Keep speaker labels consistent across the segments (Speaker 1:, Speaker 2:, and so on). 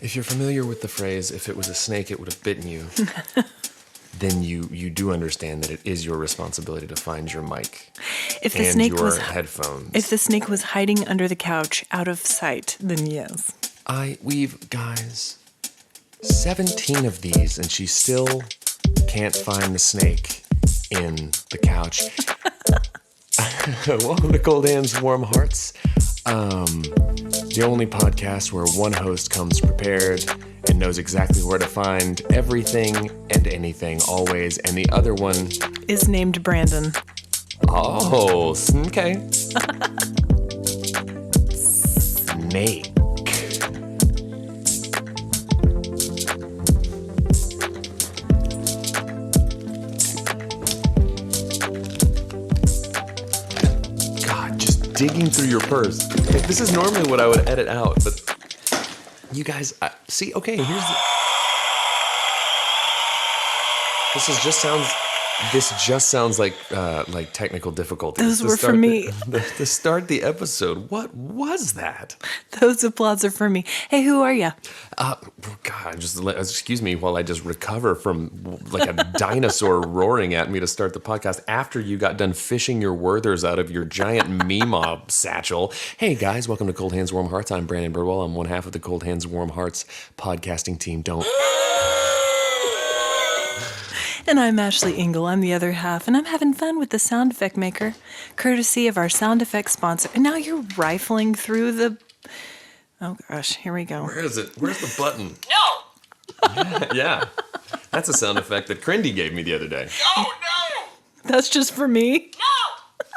Speaker 1: If you're familiar with the phrase, if it was a snake, it would have bitten you, then you do understand that it is your responsibility to find your mic and your headphones.
Speaker 2: If the snake was hiding under the couch out of sight, then yes.
Speaker 1: We've, guys, 17 of these, and she still can't find the snake in the couch. Welcome to Cold Hands, Warm Hearts. The only podcast where one host comes prepared and knows exactly where to find everything and anything always, and the other one
Speaker 2: is named Brandon.
Speaker 1: Oh, okay. Snake. Digging through your purse. This is normally what I would edit out, but you guys, see, okay, here's the... This just sounds like technical difficulties.
Speaker 2: Those were for me.
Speaker 1: To start the episode. What was that?
Speaker 2: Those applause are for me. Hey, who are you?
Speaker 1: God, excuse me while I just recover from like a dinosaur roaring at me to start the podcast after you got done fishing your Werthers out of your giant Meemaw satchel. Hey guys, welcome to Cold Hands, Warm Hearts. I'm Brandon Birdwell. I'm one half of the Cold Hands, Warm Hearts podcasting team.
Speaker 2: And I'm Ashley Engle. I'm the other half, and I'm having fun with the sound effect maker, courtesy of our sound effects sponsor. And now you're rifling through the... Oh, gosh, here we go.
Speaker 1: Where is it? Where's the button?
Speaker 3: No!
Speaker 1: Yeah. That's a sound effect that Crindy gave me the other day.
Speaker 3: No!
Speaker 2: That's just for me?
Speaker 3: No!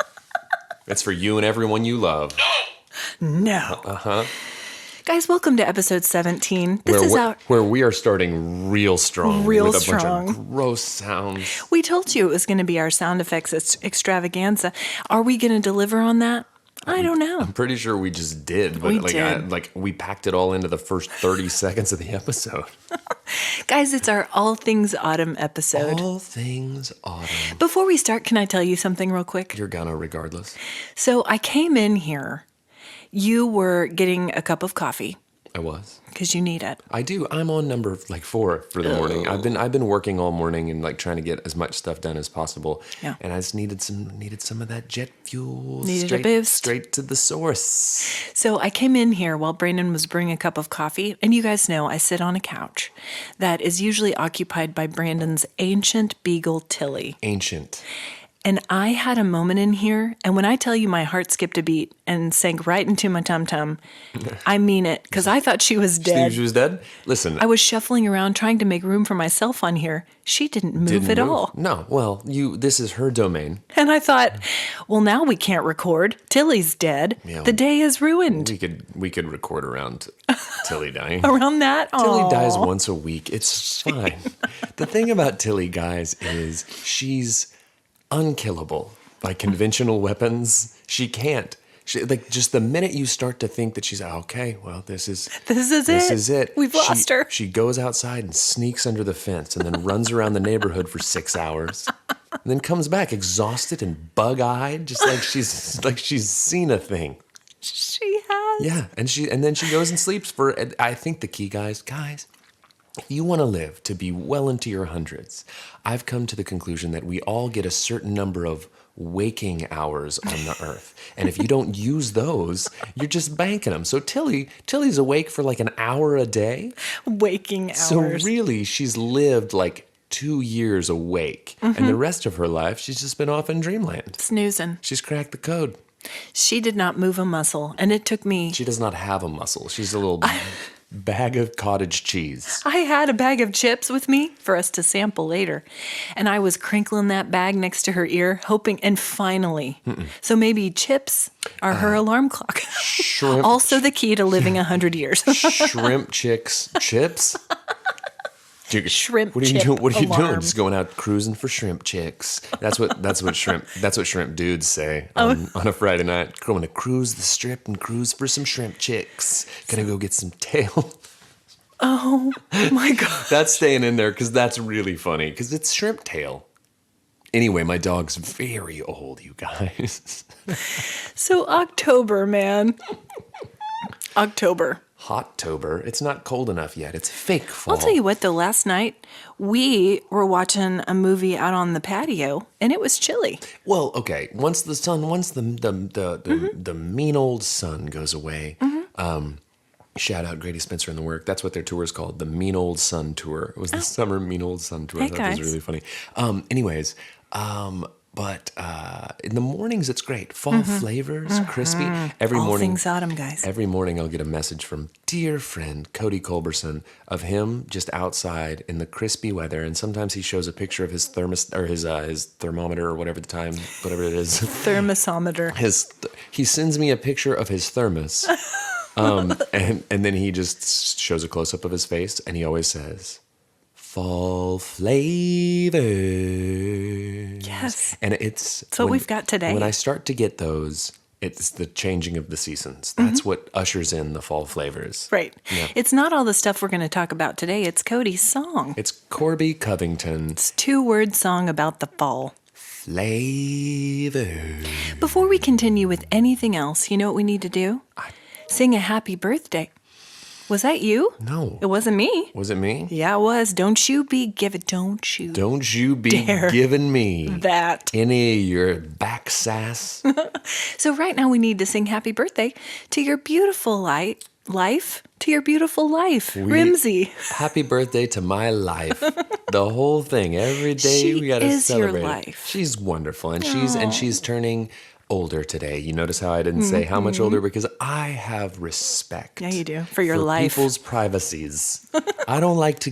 Speaker 1: It's for you and everyone you love.
Speaker 2: No.
Speaker 1: Uh-huh.
Speaker 2: Guys, welcome to episode 17.
Speaker 1: Where we are starting real strong.
Speaker 2: Real
Speaker 1: with a
Speaker 2: strong.
Speaker 1: bunch of gross sounds.
Speaker 2: We told you it was going to be our sound effects extravaganza. Are we going to deliver on that? I don't know.
Speaker 1: I'm pretty sure we just did, but we packed it all into the first 30 seconds of the episode.
Speaker 2: Guys, it's our All Things Autumn episode.
Speaker 1: All Things Autumn.
Speaker 2: Before we start, can I tell you something real quick?
Speaker 1: You're gonna regardless.
Speaker 2: So I came in here. You were getting a cup of coffee.
Speaker 1: I was.
Speaker 2: Because you need it.
Speaker 1: I do. I'm on number 4 for the morning. I've been working all morning and trying to get as much stuff done as possible.
Speaker 2: Yeah.
Speaker 1: And I just needed some of that jet fuel.
Speaker 2: Needed a boost.
Speaker 1: Straight to the source.
Speaker 2: So I came in here while Brandon was brewing a cup of coffee. And you guys know I sit on a couch that is usually occupied by Brandon's ancient beagle, Tilly.
Speaker 1: Ancient.
Speaker 2: And I had a moment in here, and when I tell you my heart skipped a beat and sank right into my tum-tum, I mean it, because I thought she was dead.
Speaker 1: She was dead? Listen.
Speaker 2: I was shuffling around trying to make room for myself on here. She didn't move at all.
Speaker 1: No, well, this is her domain.
Speaker 2: And I thought, well, now we can't record. Tilly's dead. Yeah, the day is ruined.
Speaker 1: We could record around Tilly dying.
Speaker 2: Around that?
Speaker 1: Tilly dies once a week. It's fine. The thing about Tilly, guys, is she's unkillable by conventional weapons. She can't. Just the minute you start to think that she's okay, well, this is it.
Speaker 2: We've lost her.
Speaker 1: She goes outside and sneaks under the fence and then runs around the neighborhood for 6 hours, and then comes back exhausted and bug-eyed, just like she's seen a thing.
Speaker 2: She has.
Speaker 1: Yeah, and then she goes and sleeps for. I think the key, guys. If you want to live to be well into your hundreds, I've come to the conclusion that we all get a certain number of waking hours on the earth. And if you don't use those, you're just banking them. So Tilly's awake for like an hour a day.
Speaker 2: Waking hours.
Speaker 1: So really, she's lived like 2 years awake. Mm-hmm. And the rest of her life, she's just been off in dreamland.
Speaker 2: Snoozing.
Speaker 1: She's cracked the code.
Speaker 2: She did not move a muscle, and it took me...
Speaker 1: She does not have a muscle. She's a little... bag of cottage cheese.
Speaker 2: I had a bag of chips with me for us to sample later. And I was crinkling that bag next to her ear, hoping, and finally. So maybe chips are her alarm clock.
Speaker 1: Shrimp.
Speaker 2: Also the key to living 100 years.
Speaker 1: Shrimp chips.
Speaker 2: Shrimp.
Speaker 1: What are you doing? What are you doing?
Speaker 2: Alarm.
Speaker 1: Just going out cruising for shrimp chicks. That's what shrimp dudes say on a Friday night. Going to cruise the strip and cruise for some shrimp chicks. Gonna go get some tail.
Speaker 2: Oh my God.
Speaker 1: That's staying in there because that's really funny because it's shrimp tail. Anyway, my dog's very old, you guys.
Speaker 2: So October, man. October.
Speaker 1: Hot-tober. It's not cold enough yet. It's fake fall.
Speaker 2: I'll tell you what, though, last night we were watching a movie out on the patio, and it was chilly.
Speaker 1: Well, okay. Once the mean old sun goes away, shout out Grady Spencer and the work. That's what their tour is called, the Mean Old Sun Tour. It was the Summer Mean Old Sun Tour.
Speaker 2: Hey,
Speaker 1: I thought that was
Speaker 2: guys.
Speaker 1: really funny. But in the mornings, it's great. Fall flavors, crispy. Every
Speaker 2: All
Speaker 1: morning,
Speaker 2: things autumn, guys.
Speaker 1: Every morning, I'll get a message from dear friend Cody Culberson of him just outside in the crispy weather, and sometimes he shows a picture of his his thermometer or whatever it is.
Speaker 2: Thermosometer.
Speaker 1: He sends me a picture of his thermos, and then he just shows a close up of his face, and he always says, "Fall flavors."
Speaker 2: Yes.
Speaker 1: And it's
Speaker 2: what we've got today.
Speaker 1: When I start to get those, it's the changing of the seasons. That's what ushers in the fall flavors.
Speaker 2: Right.
Speaker 1: Yeah.
Speaker 2: It's not all the stuff we're going to talk about today. It's Cody's song.
Speaker 1: It's Corby Covington's
Speaker 2: It's a 2-word song about the fall.
Speaker 1: Flavors.
Speaker 2: Before we continue with anything else, you know what we need to do? Sing a happy birthday. Was that you?
Speaker 1: No.
Speaker 2: It wasn't me.
Speaker 1: Was it me?
Speaker 2: Yeah, it was. Don't you be dare
Speaker 1: giving me
Speaker 2: that.
Speaker 1: any of your back sass.
Speaker 2: So right now we need to sing happy birthday to your beautiful life, to your beautiful life, Rimsey.
Speaker 1: Happy birthday to my life. The whole thing. Every day
Speaker 2: She
Speaker 1: we got to
Speaker 2: is your
Speaker 1: celebrate.
Speaker 2: life.
Speaker 1: She's wonderful, and she's turning older today. You notice how I didn't say how much older, because I have respect.
Speaker 2: Yeah, you do. For your life.
Speaker 1: People's privacies. I don't like to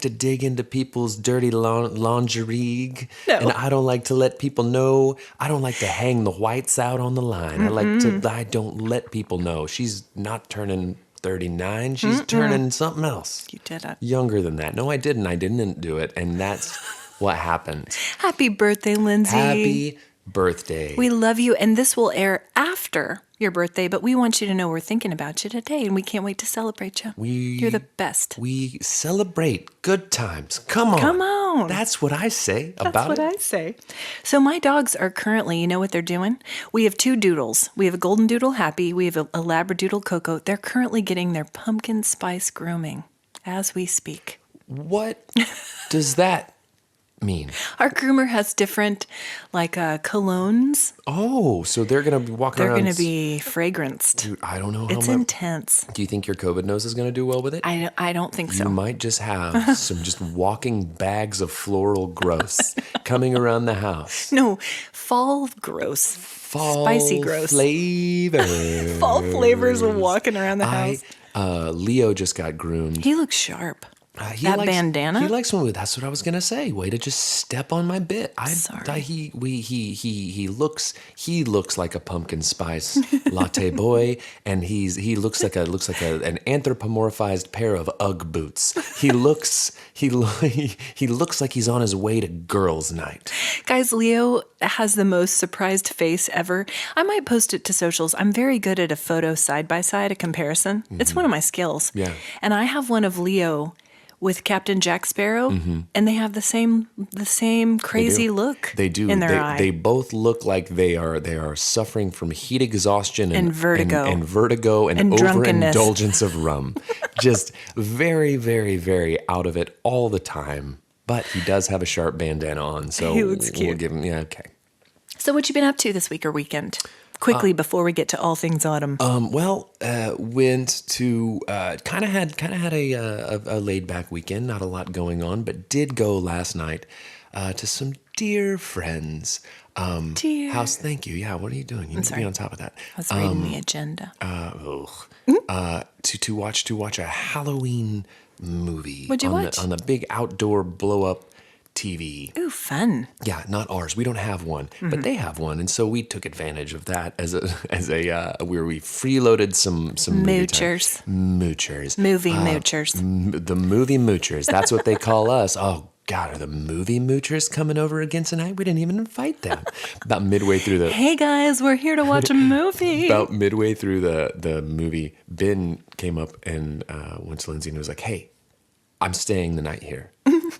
Speaker 1: dig into people's dirty lingerie.
Speaker 2: No.
Speaker 1: And I don't like to let people know. I don't like to hang the whites out on the line. I don't let people know. She's not turning 39. She's turning something else.
Speaker 2: You did it.
Speaker 1: Younger than that. No, I didn't. I didn't do it. And that's what happened.
Speaker 2: Happy birthday, Lindsay.
Speaker 1: Happy birthday.
Speaker 2: We love you, and this will air after your birthday, but we want you to know we're thinking about you today, and we can't wait to celebrate you. You're the best.
Speaker 1: We celebrate good times. Come on.
Speaker 2: Come on.
Speaker 1: That's what I say about
Speaker 2: That's what
Speaker 1: it.
Speaker 2: I say. So my dogs are currently, you know what they're doing? We have 2 doodles. We have a golden doodle, Happy. We have a labradoodle, Coco. They're currently getting their pumpkin spice grooming as we speak.
Speaker 1: What does that mean?
Speaker 2: Our groomer has different, colognes.
Speaker 1: Oh, so they're going to be walking
Speaker 2: They're
Speaker 1: around.
Speaker 2: going to be fragranced.
Speaker 1: Dude, I don't know how
Speaker 2: It's
Speaker 1: much.
Speaker 2: intense.
Speaker 1: Do you think your COVID nose is going to do well with it?
Speaker 2: I don't think so.
Speaker 1: You might just have some just walking bags of floral gross coming around the house.
Speaker 2: No, fall gross.
Speaker 1: Fall
Speaker 2: Spicy gross.
Speaker 1: flavor.
Speaker 2: Fall flavors of walking around the house.
Speaker 1: Leo just got groomed.
Speaker 2: He looks sharp.
Speaker 1: He
Speaker 2: That
Speaker 1: likes,
Speaker 2: bandana?
Speaker 1: He likes when that's what I was gonna say. Way to just step on my bit.
Speaker 2: Sorry.
Speaker 1: He looks like a pumpkin spice latte boy, and he looks like an anthropomorphized pair of UGG boots. He looks like he's on his way to girls' night.
Speaker 2: Guys, Leo has the most surprised face ever. I might post it to socials. I'm very good at a photo side by side, a comparison. It's one of my skills.
Speaker 1: Yeah.
Speaker 2: And I have one of Leo with Captain Jack Sparrow, and they have the same crazy look.
Speaker 1: They do.
Speaker 2: in their eye.
Speaker 1: They both look like they are suffering from heat exhaustion
Speaker 2: And vertigo.
Speaker 1: and vertigo and
Speaker 2: drunkenness.
Speaker 1: overindulgence of rum. Just very, very, very out of it all the time. But he does have a sharp bandana on, so
Speaker 2: He looks
Speaker 1: we'll
Speaker 2: cute.
Speaker 1: give him. Yeah, okay.
Speaker 2: So what you been up to this week or weekend? Quickly before we get to all things autumn.
Speaker 1: Went to kind of had a laid back weekend. Not a lot going on, but did go last night to some dear friends.
Speaker 2: Dear.
Speaker 1: House. Thank you. Yeah. What are you doing? You need to be on top of that.
Speaker 2: I was reading the agenda.
Speaker 1: To watch a Halloween movie.
Speaker 2: What'd you watch?
Speaker 1: On the big outdoor blow up TV.
Speaker 2: Ooh, fun.
Speaker 1: Yeah, not ours. We don't have one, but they have one, and so we took advantage of that as a where we freeloaded some movie time.
Speaker 2: Moochers.
Speaker 1: Moochers.
Speaker 2: Movie moochers.
Speaker 1: The movie moochers. That's what they call us. Oh God, are the movie moochers coming over again tonight? We didn't even invite them. About midway through the
Speaker 2: Hey guys, we're here to watch a movie.
Speaker 1: about midway through the movie, Ben came up and went to Lindsay and was like, "Hey, I'm staying the night here."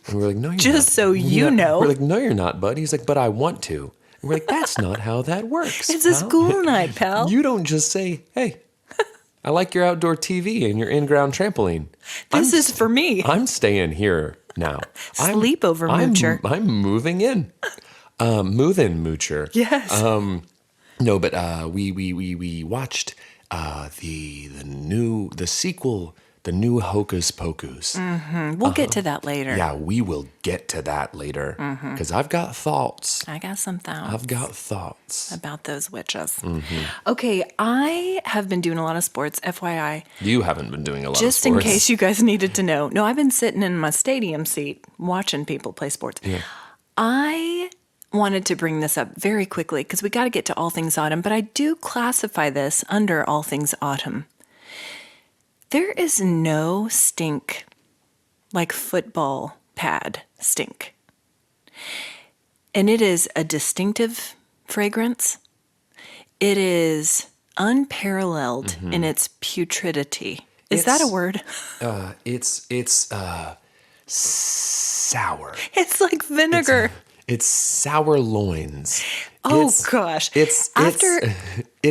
Speaker 1: And we're like, "No, you're not."
Speaker 2: Just so you know.
Speaker 1: We're like, "No, you're not, bud." He's like, "But I want to." And we're like, "That's not how that works."
Speaker 2: It's a
Speaker 1: pal.
Speaker 2: school night, pal.
Speaker 1: You don't just say, "Hey, I like your outdoor TV and your in-ground trampoline.
Speaker 2: This is for me.
Speaker 1: I'm staying here now.
Speaker 2: Sleepover moocher.
Speaker 1: I'm moving in. Move-in moocher.
Speaker 2: Yes.
Speaker 1: No, but we watched the sequel, the new Hocus Pocus.
Speaker 2: We'll get to that later.
Speaker 1: Yeah, we will get to that later because I've got thoughts.
Speaker 2: I got some thoughts.
Speaker 1: I've got thoughts.
Speaker 2: About those witches. Okay, I have been doing a lot of sports, FYI.
Speaker 1: You haven't been doing a lot
Speaker 2: Just
Speaker 1: of
Speaker 2: in
Speaker 1: sports.
Speaker 2: case you guys needed to know. No, I've been sitting in my stadium seat watching people play sports.
Speaker 1: Yeah.
Speaker 2: I wanted to bring this up very quickly because we got to get to all things autumn, but I do classify this under all things autumn. There is no stink like football pad stink. And it is a distinctive fragrance. It is unparalleled in its putridity. Is that a word?
Speaker 1: It's sour.
Speaker 2: It's like vinegar.
Speaker 1: It's sour loins.
Speaker 2: Oh, gosh.
Speaker 1: It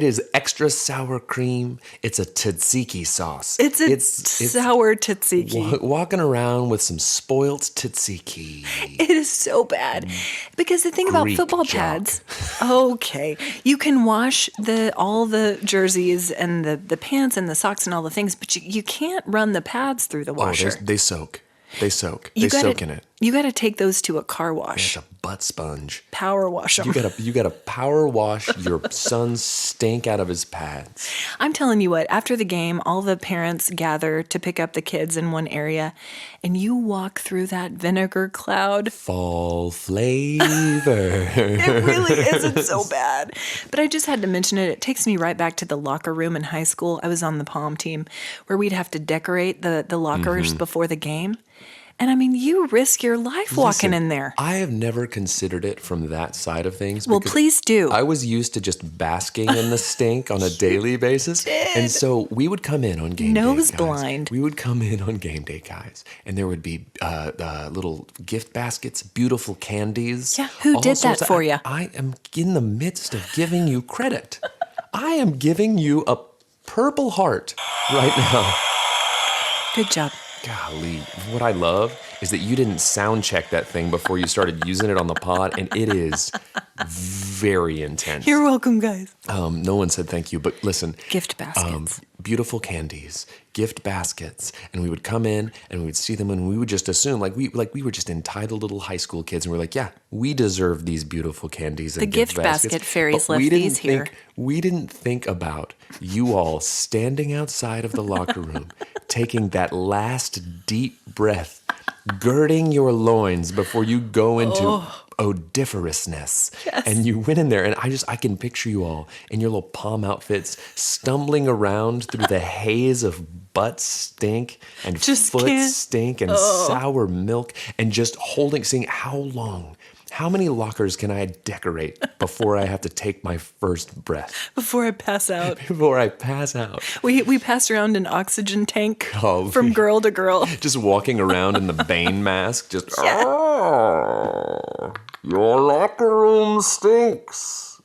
Speaker 1: is extra sour cream. It's a tzatziki sauce.
Speaker 2: It's sour tzatziki.
Speaker 1: Walking around with some spoiled tzatziki.
Speaker 2: It is so bad. Because the thing about
Speaker 1: Greek
Speaker 2: football
Speaker 1: jock.
Speaker 2: pads, okay, you can wash all the jerseys and the pants and the socks and all the things, but you can't run the pads through the washer.
Speaker 1: They soak. They soak.
Speaker 2: You
Speaker 1: They
Speaker 2: gotta-
Speaker 1: soak in it.
Speaker 2: You got to take those to a car wash.
Speaker 1: It's a butt sponge.
Speaker 2: Power wash 'em.
Speaker 1: You gotta power wash your son's stink out of his pads.
Speaker 2: I'm telling you what, after the game, all the parents gather to pick up the kids in one area, and you walk through that vinegar cloud.
Speaker 1: Fall flavor.
Speaker 2: It really isn't so bad. But I just had to mention it. It takes me right back to the locker room in high school. I was on the pom team where we'd have to decorate the lockers before the game. And I mean, you risk your life walking in there.
Speaker 1: I have never considered it from that side of things.
Speaker 2: Well,
Speaker 1: because
Speaker 2: please do.
Speaker 1: I was used to just basking in the stink on a daily basis. And so we would come in on game day.
Speaker 2: Nose
Speaker 1: guys.
Speaker 2: blind.
Speaker 1: We would come in on game day, guys. And there would be little gift baskets, beautiful candies.
Speaker 2: Yeah, who
Speaker 1: all
Speaker 2: did
Speaker 1: sorts
Speaker 2: that
Speaker 1: of-
Speaker 2: for you?
Speaker 1: I am in the midst of giving you credit. I am giving you a Purple Heart right now.
Speaker 2: Good job.
Speaker 1: Golly, what I love is that you didn't sound check that thing before you started using it on the pod, and it is very intense.
Speaker 2: You're welcome, guys.
Speaker 1: No one said thank you, but listen.
Speaker 2: Gift baskets.
Speaker 1: Beautiful candies, gift baskets, and we would come in and we would see them, and we would just assume like we were just entitled little high school kids, and we're like, yeah, we deserve these beautiful candies and
Speaker 2: The gift
Speaker 1: baskets.
Speaker 2: basket fairies
Speaker 1: But
Speaker 2: left these here.
Speaker 1: We didn't think about you all standing outside of the locker room, taking that last deep breath, girding your loins before you go into odoriferousness.
Speaker 2: Yes.
Speaker 1: And you went in there, and I can picture you all in your little palm outfits, stumbling around through the haze of butt stink and
Speaker 2: Just
Speaker 1: foot
Speaker 2: can't-
Speaker 1: stink and sour milk, and just seeing how many lockers can I decorate before I have to take my first breath,
Speaker 2: Before I pass out.
Speaker 1: before I pass out.
Speaker 2: We passed around an oxygen tank
Speaker 1: Oh,
Speaker 2: from girl to girl.
Speaker 1: Just walking around in the Bane mask, just,
Speaker 2: Yeah.
Speaker 1: oh, your locker room stinks.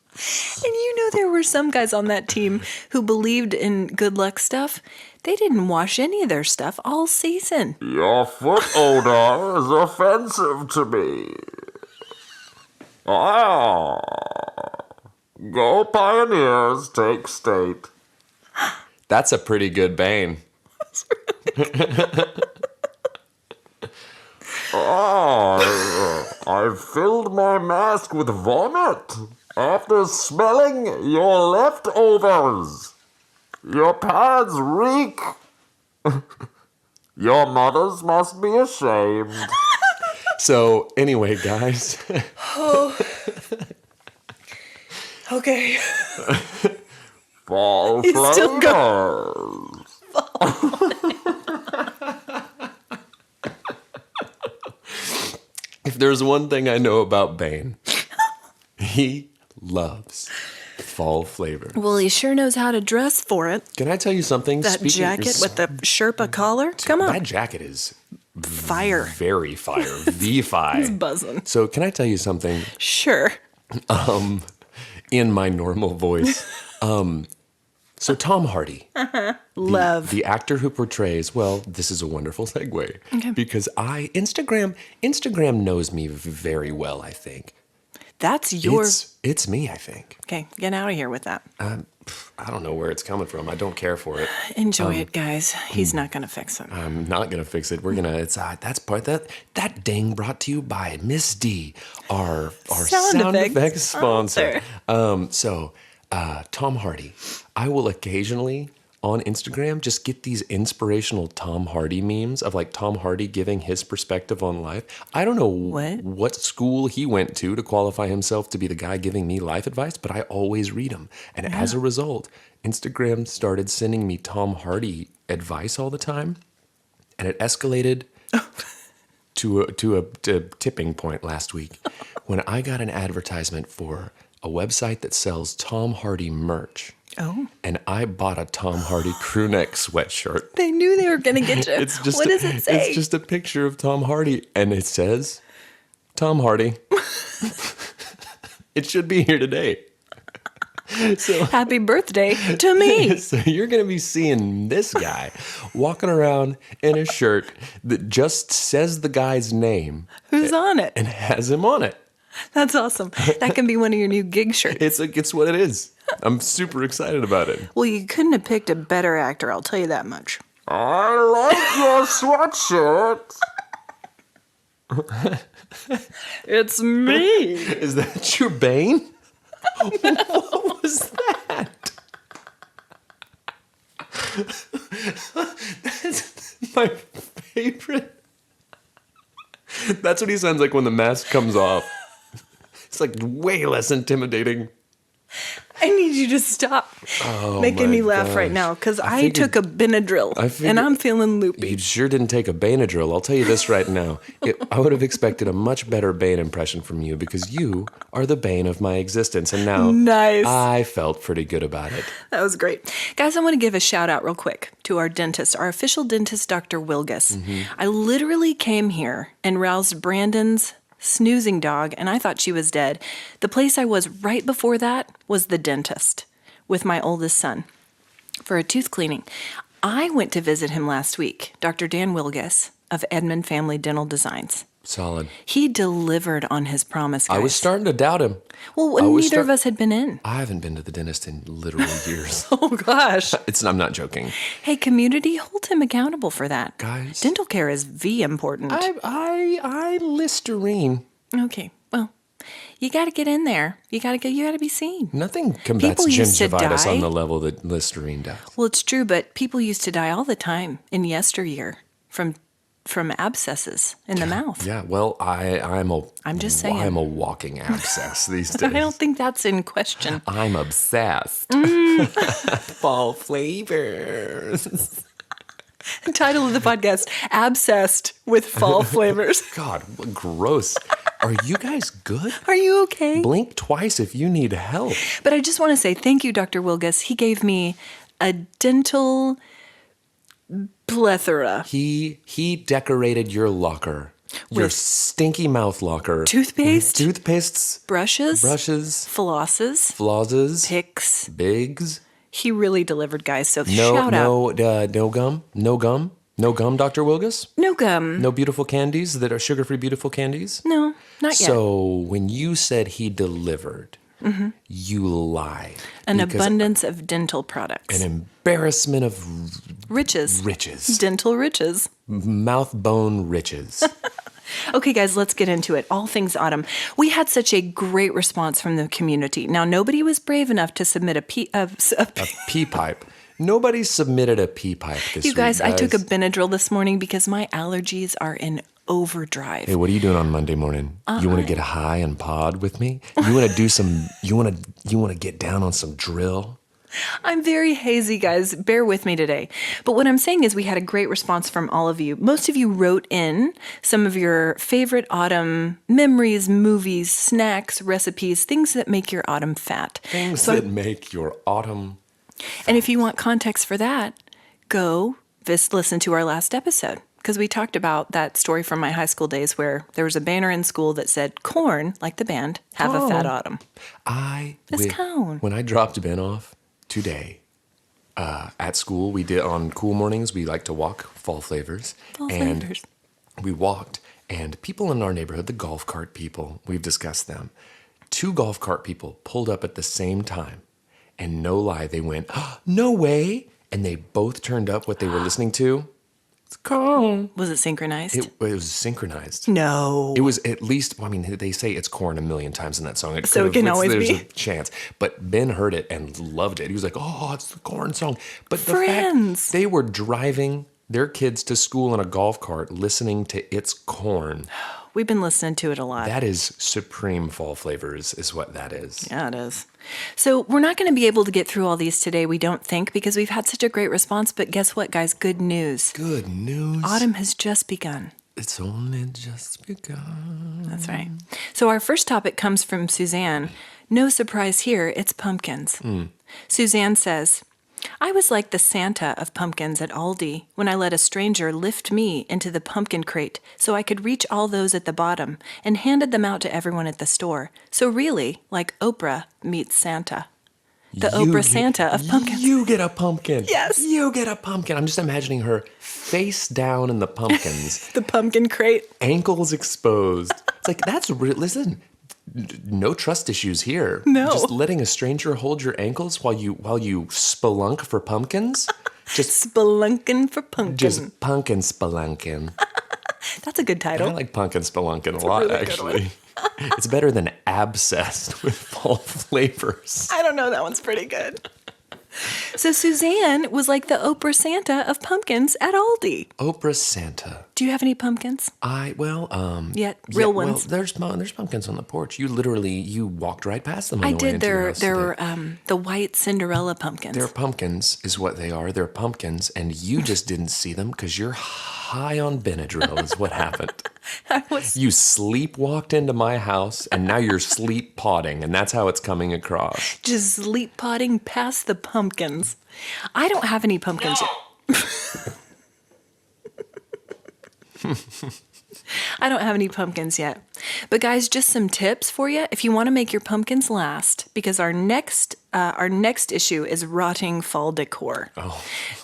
Speaker 2: And you know there were some guys on that team who believed in good luck stuff. They didn't wash any of their stuff all season.
Speaker 3: Your foot odor is offensive to me. Ah. Go Pioneers, take state.
Speaker 1: That's a pretty good Bane.
Speaker 3: I've filled my mask with vomit after smelling your leftovers. Your pads reek. Your mothers must be ashamed.
Speaker 1: So anyway, guys,
Speaker 2: Okay.
Speaker 3: Fall
Speaker 2: He's still
Speaker 3: flavors.
Speaker 1: if there's one thing I know about Bane, he loves fall flavor.
Speaker 2: Well, he sure knows how to dress for it.
Speaker 1: Can I tell you something?
Speaker 2: That jacket with the Sherpa collar. Come on.
Speaker 1: That jacket is
Speaker 2: Fire.
Speaker 1: very fire. V-fi.
Speaker 2: He's buzzing.
Speaker 1: So can I tell you something
Speaker 2: Sure.
Speaker 1: in my normal voice? So Tom Hardy,
Speaker 2: Love.
Speaker 1: the actor who portrays, well, this is a wonderful segue.
Speaker 2: Okay.
Speaker 1: Because Instagram knows me very well, I think.
Speaker 2: That's your...
Speaker 1: It's me, I think.
Speaker 2: Okay, get out of here with that.
Speaker 1: I don't know where it's coming from. I don't care for it.
Speaker 2: Enjoy it, guys. He's not going to fix it.
Speaker 1: I'm not gonna fix it. We're gonna. It's that's part that ding brought to you by Miss D, our sound effects sponsor. Tom Hardy. I will occasionally on Instagram just get these inspirational Tom Hardy memes of like Tom Hardy giving his perspective on life. I don't know what school he went to qualify himself to be the guy giving me life advice, but I always read them. And as a result, Instagram started sending me Tom Hardy advice all the time. And it escalated to a tipping point last week when I got an advertisement for a website that sells Tom Hardy merch.
Speaker 2: Oh.
Speaker 1: And I bought a Tom Hardy crew neck sweatshirt.
Speaker 2: They knew they were going to get you. What does it say?
Speaker 1: It's just a picture of Tom Hardy, and it says, Tom Hardy. It should be here today. So
Speaker 2: Happy birthday to me.
Speaker 1: So you're going to be seeing this guy walking around in a shirt that just says the guy's name.
Speaker 2: Who's on it?
Speaker 1: And has him on it.
Speaker 2: That's awesome. That can be one of your new gig shirts.
Speaker 1: It's what it is. I'm super excited about it.
Speaker 2: Well, you couldn't have picked a better actor, I'll tell you that much.
Speaker 3: I like your sweatshirt.
Speaker 2: It's me.
Speaker 1: Is that your Bane? What was that? That's my favorite. That's what he sounds like when the mask comes off. It's like way less intimidating.
Speaker 2: I need you to stop making me laugh right now because I took a Benadryl and I'm feeling loopy.
Speaker 1: You sure didn't take a Benadryl. I'll tell you this right now. I would have expected a much better Bane impression from you because you are the bane of my existence. And now
Speaker 2: Nice.
Speaker 1: I felt pretty good about it.
Speaker 2: That was great. Guys, I want to give a shout out real quick to our dentist, our official dentist, Dr. Wilgus. I literally came here and roused Brandon's snoozing dog, and I thought she was dead. The place I was right before that was the dentist with my oldest son for a tooth cleaning. I went to visit him last week, Dr. Dan Wilgus of Edmond Family Dental Designs.
Speaker 1: Solid.
Speaker 2: He delivered on his promise, guys.
Speaker 1: I was starting to doubt him.
Speaker 2: Well, neither of us had been in.
Speaker 1: I haven't been to the dentist in literal years.
Speaker 2: Oh, gosh.
Speaker 1: I'm not joking.
Speaker 2: Hey, community, hold him accountable for that.
Speaker 1: Guys.
Speaker 2: Dental care is important.
Speaker 1: I Listerine.
Speaker 2: Okay, well, you got to get in there. You got to be seen.
Speaker 1: Nothing combats
Speaker 2: People used to
Speaker 1: gingivitis
Speaker 2: die.
Speaker 1: on the level that Listerine does.
Speaker 2: Well, it's true, but people used to die all the time in yesteryear from abscesses in the mouth.
Speaker 1: Yeah, well, I'm
Speaker 2: just saying.
Speaker 1: I'm a walking abscess these days.
Speaker 2: I don't think that's in question.
Speaker 1: I'm obsessed. Fall flavors.
Speaker 2: The title of the podcast, Obsessed with Fall Flavors.
Speaker 1: God, what gross. Are you guys good?
Speaker 2: Are you okay?
Speaker 1: Blink twice if you need help.
Speaker 2: But I just want to say thank you, Dr. Wilgus. He gave me a dental plethora.
Speaker 1: He decorated your locker. Your stinky mouth locker.
Speaker 2: Toothpaste.
Speaker 1: Toothpastes.
Speaker 2: Brushes.
Speaker 1: Flosses.
Speaker 2: Flosses. Picks.
Speaker 1: Bigs.
Speaker 2: He really delivered, guys. So shout out.
Speaker 1: No gum. No gum, Dr. Wilgus?
Speaker 2: No gum.
Speaker 1: No beautiful candies that are sugar-free beautiful candies?
Speaker 2: No, not yet.
Speaker 1: So when you said he delivered, you lied.
Speaker 2: An abundance of dental products.
Speaker 1: An embarrassment of
Speaker 2: riches.
Speaker 1: Riches.
Speaker 2: Dental riches.
Speaker 1: Mouth bone riches.
Speaker 2: Okay, guys, let's get into it. All things autumn. We had such a great response from the community. Now, nobody was brave enough to submit a pee
Speaker 1: pipe. Nobody submitted a pee pipe this week.
Speaker 2: You guys, I took a Benadryl this morning because my allergies are in overdrive.
Speaker 1: Hey, what are you doing on Monday morning? You want to get high and pod with me? You want to do some? You want to get down on some drill?
Speaker 2: I'm very hazy, guys. Bear with me today. But what I'm saying is we had a great response from all of you. Most of you wrote in some of your favorite autumn memories, movies, snacks, recipes, things that make your autumn fat.
Speaker 1: Things that make your autumn fat.
Speaker 2: And if you want context for that, go listen to our last episode. Because we talked about that story from my high school days where there was a banner in school that said, Corn, like the band, have a fat autumn.
Speaker 1: I
Speaker 2: It's Cone.
Speaker 1: When I dropped Ben off today, At school, we did on cool mornings, we like to walk fall flavors.
Speaker 2: Fall
Speaker 1: and
Speaker 2: flavors.
Speaker 1: We walked, and people in our neighborhood, the golf cart people, we've discussed them. 2 golf cart people pulled up at the same time. And no lie, they went, oh, no way. And they both turned up what they were listening to. It's corn.
Speaker 2: Was it synchronized?
Speaker 1: It was synchronized.
Speaker 2: No.
Speaker 1: It was at least, I mean, they say it's corn a million times in that song.
Speaker 2: So it can always
Speaker 1: there's
Speaker 2: be.
Speaker 1: a chance. But Ben heard it and loved it. He was like, oh, it's the corn song. But the
Speaker 2: Friends.
Speaker 1: fact they were driving their kids to school in a golf cart listening to It's Corn.
Speaker 2: We've been listening to it a lot.
Speaker 1: That is supreme fall flavors is what that is.
Speaker 2: Yeah, it is. So we're not going to be able to get through all these today, we don't think, because we've had such a great response. But guess what, guys? Good news.
Speaker 1: Good news.
Speaker 2: Autumn has just begun.
Speaker 1: It's only just begun.
Speaker 2: That's right. So our first topic comes from Suzanne. No surprise here, it's pumpkins. Suzanne says, I was like the Santa of pumpkins at Aldi when I let a stranger lift me into the pumpkin crate so I could reach all those at the bottom and handed them out to everyone at the store. So really, like Oprah meets Santa. The Oprah Santa of pumpkins.
Speaker 1: You get a pumpkin.
Speaker 2: Yes.
Speaker 1: You get a pumpkin. I'm just imagining her face down in the pumpkins,
Speaker 2: The pumpkin crate.
Speaker 1: ankles exposed. It's like, that's real. Listen, no trust issues here.
Speaker 2: No.
Speaker 1: Just letting a stranger hold your ankles while you spelunk for pumpkins. Just
Speaker 2: Spelunkin for Punkins.
Speaker 1: just pumpkin spelunkin.
Speaker 2: That's a good
Speaker 1: I
Speaker 2: title.
Speaker 1: like pumpkin spelunkin a lot,
Speaker 2: really good
Speaker 1: actually. It's better than abscessed with fall flavors.
Speaker 2: I don't know, that one's pretty good. So Suzanne was like the Oprah Santa of pumpkins at Aldi.
Speaker 1: Oprah Santa.
Speaker 2: Do you have any pumpkins?
Speaker 1: Yeah,
Speaker 2: Real
Speaker 1: well,
Speaker 2: ones?
Speaker 1: there's pumpkins on the porch. You walked right past them on
Speaker 2: I
Speaker 1: the way
Speaker 2: did.
Speaker 1: into your house
Speaker 2: They're
Speaker 1: today.
Speaker 2: the white Cinderella pumpkins.
Speaker 1: They're pumpkins is what they are. They're pumpkins, and you just didn't see them because you're high on Benadryl is what happened.
Speaker 2: I was
Speaker 1: You sleepwalked into my house, and now you're sleep potting, and that's how it's coming across.
Speaker 2: just sleep potting past the pumpkins. I don't have any pumpkins yet. I don't have any pumpkins yet. But guys, just some tips for you if you want to make your pumpkins last, because our next issue is rotting fall decor,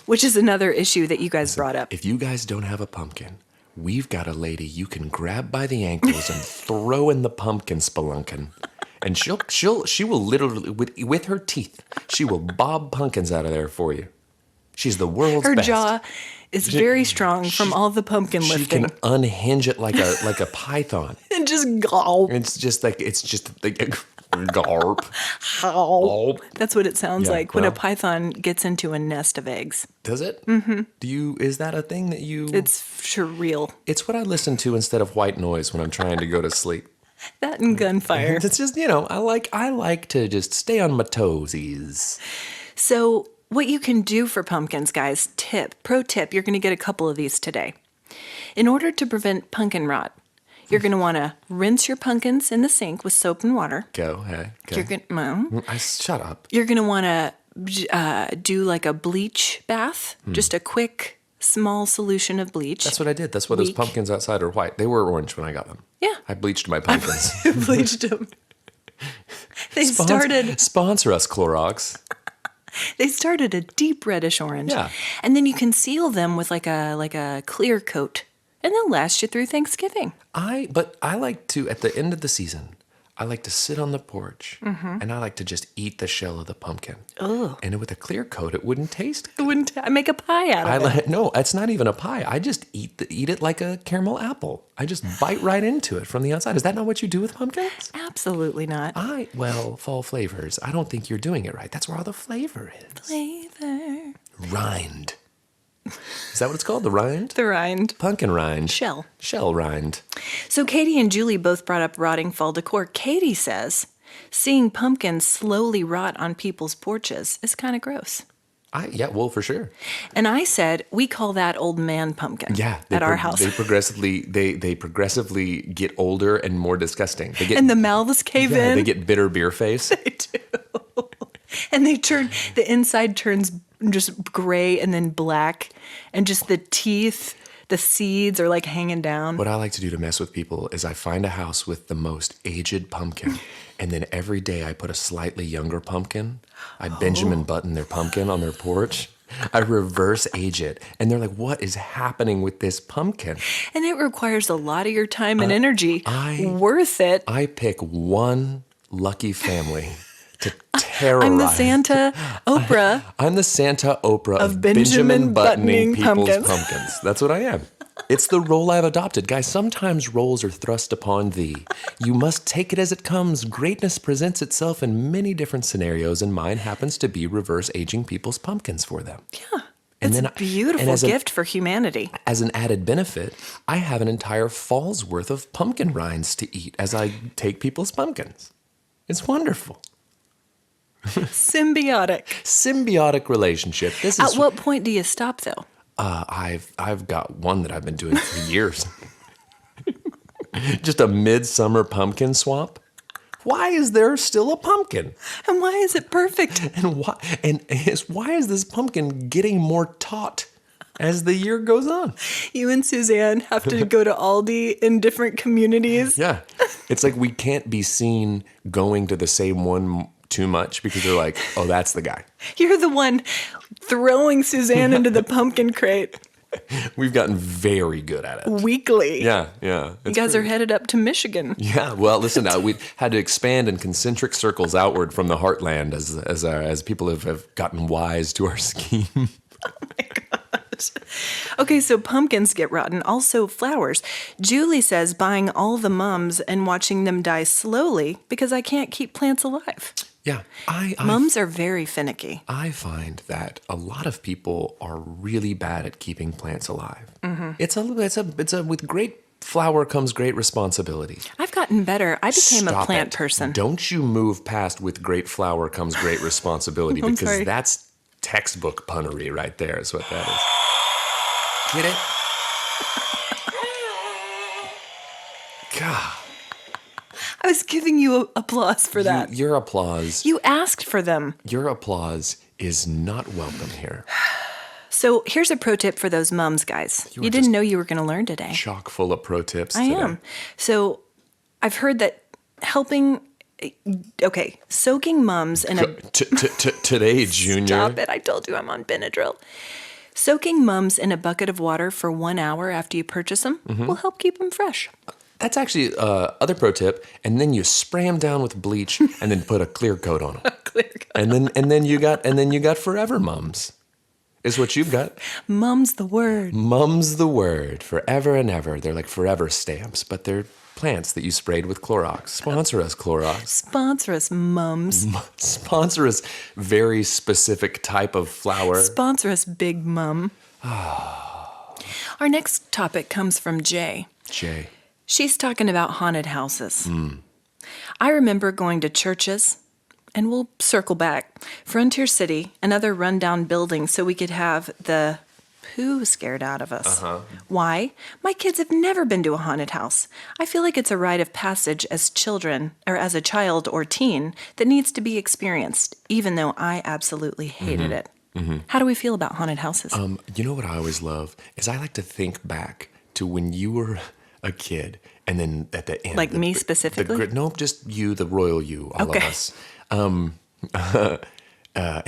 Speaker 2: which is another issue that you guys brought up.
Speaker 1: If you guys don't have a pumpkin, we've got a lady you can grab by the ankles and throw in the pumpkin spelunkin. And she will literally, with her teeth, she will bob pumpkins out of there for you. She's the world's
Speaker 2: Her
Speaker 1: best.
Speaker 2: jaw is very strong from all the pumpkin
Speaker 1: She
Speaker 2: lifting.
Speaker 1: can unhinge it like a python.
Speaker 2: And just gulp.
Speaker 1: It's just like garp.
Speaker 2: Gulp. That's what it sounds
Speaker 1: Yeah,
Speaker 2: like when a
Speaker 1: well.
Speaker 2: python gets into a nest of eggs.
Speaker 1: Does it? Mm-hmm. Is that a thing that you?
Speaker 2: It's surreal.
Speaker 1: It's what I listen to instead of white noise when I'm trying to go to sleep.
Speaker 2: That and gunfire.
Speaker 1: It's just, I like to just stay on my toesies.
Speaker 2: So what you can do for pumpkins, guys, pro tip, you're going to get a couple of these today. In order to prevent pumpkin rot, you're going to want to rinse your pumpkins in the sink with soap and water.
Speaker 1: Go, hey. Go.
Speaker 2: You're going
Speaker 1: Shut up.
Speaker 2: You're going to want to do like a bleach bath, just a quick, small solution of bleach.
Speaker 1: That's what I did. That's why those
Speaker 2: Weak.
Speaker 1: pumpkins outside are white. They were orange when I got them.
Speaker 2: Yeah.
Speaker 1: I bleached my pumpkins.
Speaker 2: Bleached them. They
Speaker 1: Sponsor us, Clorox.
Speaker 2: They started a deep reddish orange.
Speaker 1: Yeah.
Speaker 2: And then you can seal them with like a clear coat, and they'll last you through Thanksgiving.
Speaker 1: But I like to, at the end of the season, I like to sit on the porch and I like to just eat the shell of the pumpkin.
Speaker 2: Oh.
Speaker 1: And with a clear coat, it wouldn't taste
Speaker 2: I wouldn't I make a pie out of it.
Speaker 1: No, it's not even a pie. I just eat it like a caramel apple. I just bite right into it from the outside. Is that not what you do with pumpkins?
Speaker 2: Absolutely not.
Speaker 1: Fall flavors. I don't think you're doing it right. That's where all the flavor is.
Speaker 2: Flavor.
Speaker 1: Rind. Is that what it's called? The rind?
Speaker 2: The rind.
Speaker 1: Pumpkin rind.
Speaker 2: Shell.
Speaker 1: Shell rind.
Speaker 2: So Katie and Julie both brought up rotting fall decor. Katie says, seeing pumpkins slowly rot on people's porches is kind of gross.
Speaker 1: For sure.
Speaker 2: And I said, we call that old man pumpkin at our house.
Speaker 1: They progressively get older and more disgusting. They get,
Speaker 2: And the mouths cave in.
Speaker 1: They get bitter beer face.
Speaker 2: They do. And the inside turns just gray and then black, and just the teeth the seeds are like hanging down.
Speaker 1: What I like to do to mess with people is I find a house with the most aged pumpkin, and then every day I put a slightly younger pumpkin. I Benjamin Button their pumpkin on their porch. I reverse age it, and they're like, "What is happening with this pumpkin?"
Speaker 2: And it requires a lot of your time and energy. Worth it.
Speaker 1: I pick one lucky family to terrorize.
Speaker 2: I'm the Santa Oprah.
Speaker 1: I'm the Santa Oprah of
Speaker 2: Benjamin
Speaker 1: buttoning
Speaker 2: buttoning
Speaker 1: people's
Speaker 2: pumpkins.
Speaker 1: That's what I am. It's the role I've adopted. Guys, sometimes roles are thrust upon thee. You must take it as it comes. Greatness presents itself in many different scenarios, and mine happens to be reverse aging people's pumpkins for them.
Speaker 2: Yeah.
Speaker 1: And
Speaker 2: It's
Speaker 1: then
Speaker 2: a beautiful
Speaker 1: as
Speaker 2: gift for humanity.
Speaker 1: As an added benefit, I have an entire fall's worth of pumpkin rinds to eat as I take people's pumpkins. It's wonderful.
Speaker 2: Symbiotic.
Speaker 1: Symbiotic relationship. This
Speaker 2: At
Speaker 1: is
Speaker 2: what point do you stop, though?
Speaker 1: I've got one that I've been doing for years. Just a midsummer pumpkin swap. Why is there still a pumpkin?
Speaker 2: And why is it perfect?
Speaker 1: And why is this pumpkin getting more taut as the year goes on?
Speaker 2: You and Suzanne have to go to Aldi in different communities.
Speaker 1: Yeah. It's like we can't be seen going to the same one too much because they're like, "Oh, that's the guy."
Speaker 2: You're the one throwing Suzanne into the pumpkin crate
Speaker 1: We've gotten very good at it.
Speaker 2: weekly.
Speaker 1: Yeah.
Speaker 2: You guys are headed up to Michigan.
Speaker 1: Yeah, well, listen, we've had to expand in concentric circles outward from the heartland as people have gotten wise to our scheme.
Speaker 2: Okay, so pumpkins get rotten. Also, flowers. Julie says buying all the mums and watching them die slowly because I can't keep plants alive.
Speaker 1: Yeah,
Speaker 2: Mums are very finicky.
Speaker 1: I find that a lot of people are really bad at keeping plants alive. Mm-hmm. It's a with great flower comes great responsibility.
Speaker 2: I've gotten better. I became a
Speaker 1: Stop
Speaker 2: plant
Speaker 1: it.
Speaker 2: person.
Speaker 1: Don't you move past with great flower comes great responsibility
Speaker 2: I'm
Speaker 1: because
Speaker 2: sorry.
Speaker 1: that's textbook punnery right there is what that is. Get it? God.
Speaker 2: I was giving you applause for that.
Speaker 1: Your applause.
Speaker 2: You asked for them.
Speaker 1: Your applause is not welcome here.
Speaker 2: So here's a pro tip for those mums, guys.
Speaker 1: You
Speaker 2: You
Speaker 1: are
Speaker 2: didn't
Speaker 1: just
Speaker 2: know you were going to learn today.
Speaker 1: Chock full of pro tips
Speaker 2: I
Speaker 1: today.
Speaker 2: am. So I've heard that soaking mums in a...
Speaker 1: Today, Junior.
Speaker 2: Stop it. I told you I'm on Benadryl. Soaking mums in a bucket of water for 1 hour after you purchase them will help keep them fresh.
Speaker 1: That's actually other pro tip. And then you spray them down with bleach and then put a clear coat on them.
Speaker 2: Clear cut.
Speaker 1: And then you got forever mums. Is what you've got.
Speaker 2: Mum's the word.
Speaker 1: Mum's the word. Forever and ever. They're like forever stamps, but they're plants that you sprayed with Clorox. Sponsor us, Clorox.
Speaker 2: Sponsor us, mums.
Speaker 1: Sponsor us, very specific type of flower.
Speaker 2: Sponsor us, big mum. Our next topic comes from Jay.
Speaker 1: Jay.
Speaker 2: She's talking about haunted houses. I remember going to churches, and we'll circle back, Frontier City, and other rundown buildings so we could have the poo scared out of us. Why? My kids have never been to a haunted house. I feel like it's a rite of passage as children, or as a child or teen, that needs to be experienced, even though I absolutely hated it. How do we feel about haunted houses?
Speaker 1: You know what I always love is I like to think back to when you were a kid, and then at the end,
Speaker 2: Like me specifically?
Speaker 1: No, just you, the royal you, all
Speaker 2: Okay.
Speaker 1: of us. And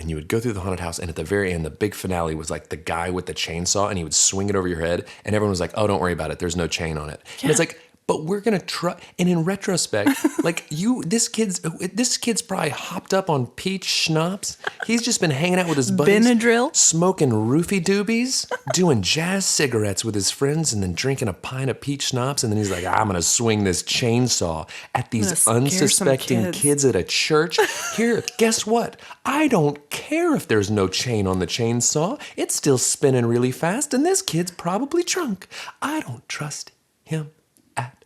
Speaker 1: you would go through the haunted house, and at the very end, the big finale was like the guy with the chainsaw, and he would swing it over your head, and everyone was like, "Oh, don't worry about it. There's no chain on it." And it's like, but we're gonna try. And in retrospect, like this kid's probably hopped up on peach schnapps. He's just been hanging out with his buddies,
Speaker 2: Benadryl?
Speaker 1: smoking roofie doobies, doing jazz cigarettes with his friends, and then drinking a pint of peach schnapps. And then he's like, "I'm gonna swing this chainsaw at these
Speaker 2: gonna scare some
Speaker 1: unsuspecting
Speaker 2: kids."
Speaker 1: kids at a church." Here, guess what? I don't care if there's no chain on the chainsaw. It's still spinning really fast, and this kid's probably drunk. I don't trust him at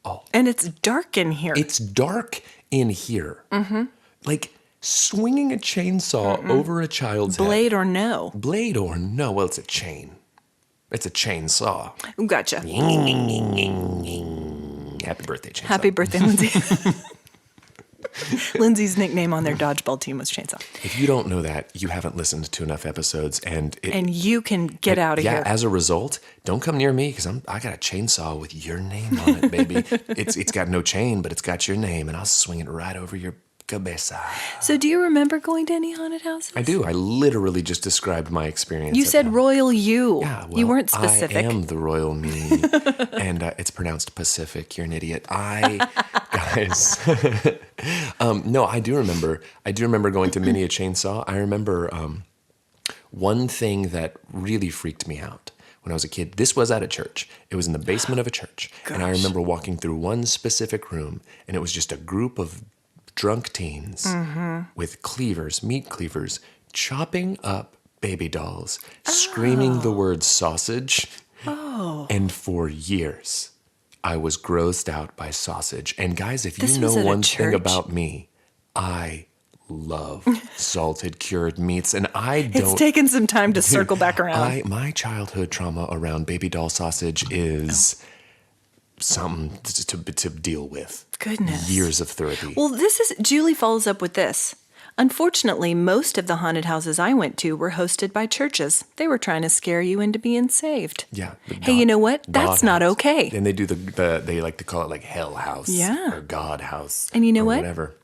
Speaker 1: all.
Speaker 2: And it's dark in here.
Speaker 1: It's dark in here. Like swinging a chainsaw over a child's
Speaker 2: Blade or no.
Speaker 1: head. Blade or no? Well, it's a chain. It's a chainsaw.
Speaker 2: Gotcha.
Speaker 1: Happy birthday, chainsaw.
Speaker 2: Happy birthday, Lindsay. Lindsay's nickname on their dodgeball team was Chainsaw.
Speaker 1: If you don't know that, you haven't listened to enough episodes, and
Speaker 2: You can get out of
Speaker 1: yeah,
Speaker 2: here.
Speaker 1: as a result, don't come near me because I got a chainsaw with your name on it, baby. It's got no chain, but it's got your name, and I'll swing it right over your cabeza.
Speaker 2: So do you remember going to any haunted houses?
Speaker 1: I do. I literally just described my experience.
Speaker 2: You
Speaker 1: at
Speaker 2: said
Speaker 1: them.
Speaker 2: royal you.
Speaker 1: Yeah, well,
Speaker 2: You weren't specific.
Speaker 1: I am the royal me, and it's pronounced Pacific. You're an idiot. Guys, no, I do remember. I do remember going to many a chainsaw. I remember one thing that really freaked me out when I was a kid. This was at a church. It was in the basement of a church, and I remember walking through one specific room, and it was just a group of drunk teens with cleavers, meat cleavers, chopping up baby dolls, screaming the word sausage.
Speaker 2: Oh.
Speaker 1: And for years, I was grossed out by sausage. And guys, if
Speaker 2: This
Speaker 1: you know
Speaker 2: was at a
Speaker 1: one thing
Speaker 2: church?
Speaker 1: about me, I love salted cured meats. And I don't.
Speaker 2: It's taken some time to circle back around.
Speaker 1: My childhood trauma around baby doll sausage is something to deal with.
Speaker 2: Goodness.
Speaker 1: Years of therapy.
Speaker 2: Well, Julie follows up with this. Unfortunately, most of the haunted houses I went to were hosted by churches. They were trying to scare you into being saved.
Speaker 1: Yeah.
Speaker 2: Hey, you know what? That's not
Speaker 1: house.
Speaker 2: okay.
Speaker 1: And they do they like to call it like hell house.
Speaker 2: Yeah.
Speaker 1: Or God house.
Speaker 2: And you know
Speaker 1: or
Speaker 2: what?
Speaker 1: Whatever.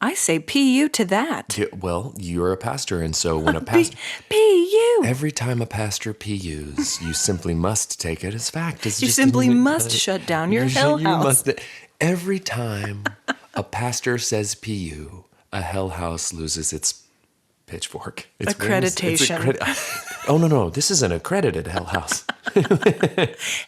Speaker 2: I say PU to that.
Speaker 1: Yeah, well, you're a pastor, and so when a pastor,
Speaker 2: PU.
Speaker 1: every time a pastor PUs, you simply must take it as fact. It's
Speaker 2: You
Speaker 1: just
Speaker 2: simply must shut down your hell house.
Speaker 1: Every time a pastor says PU, a hell house loses its pitchfork. Its
Speaker 2: Accreditation.
Speaker 1: Oh, no. This is an accredited hell house.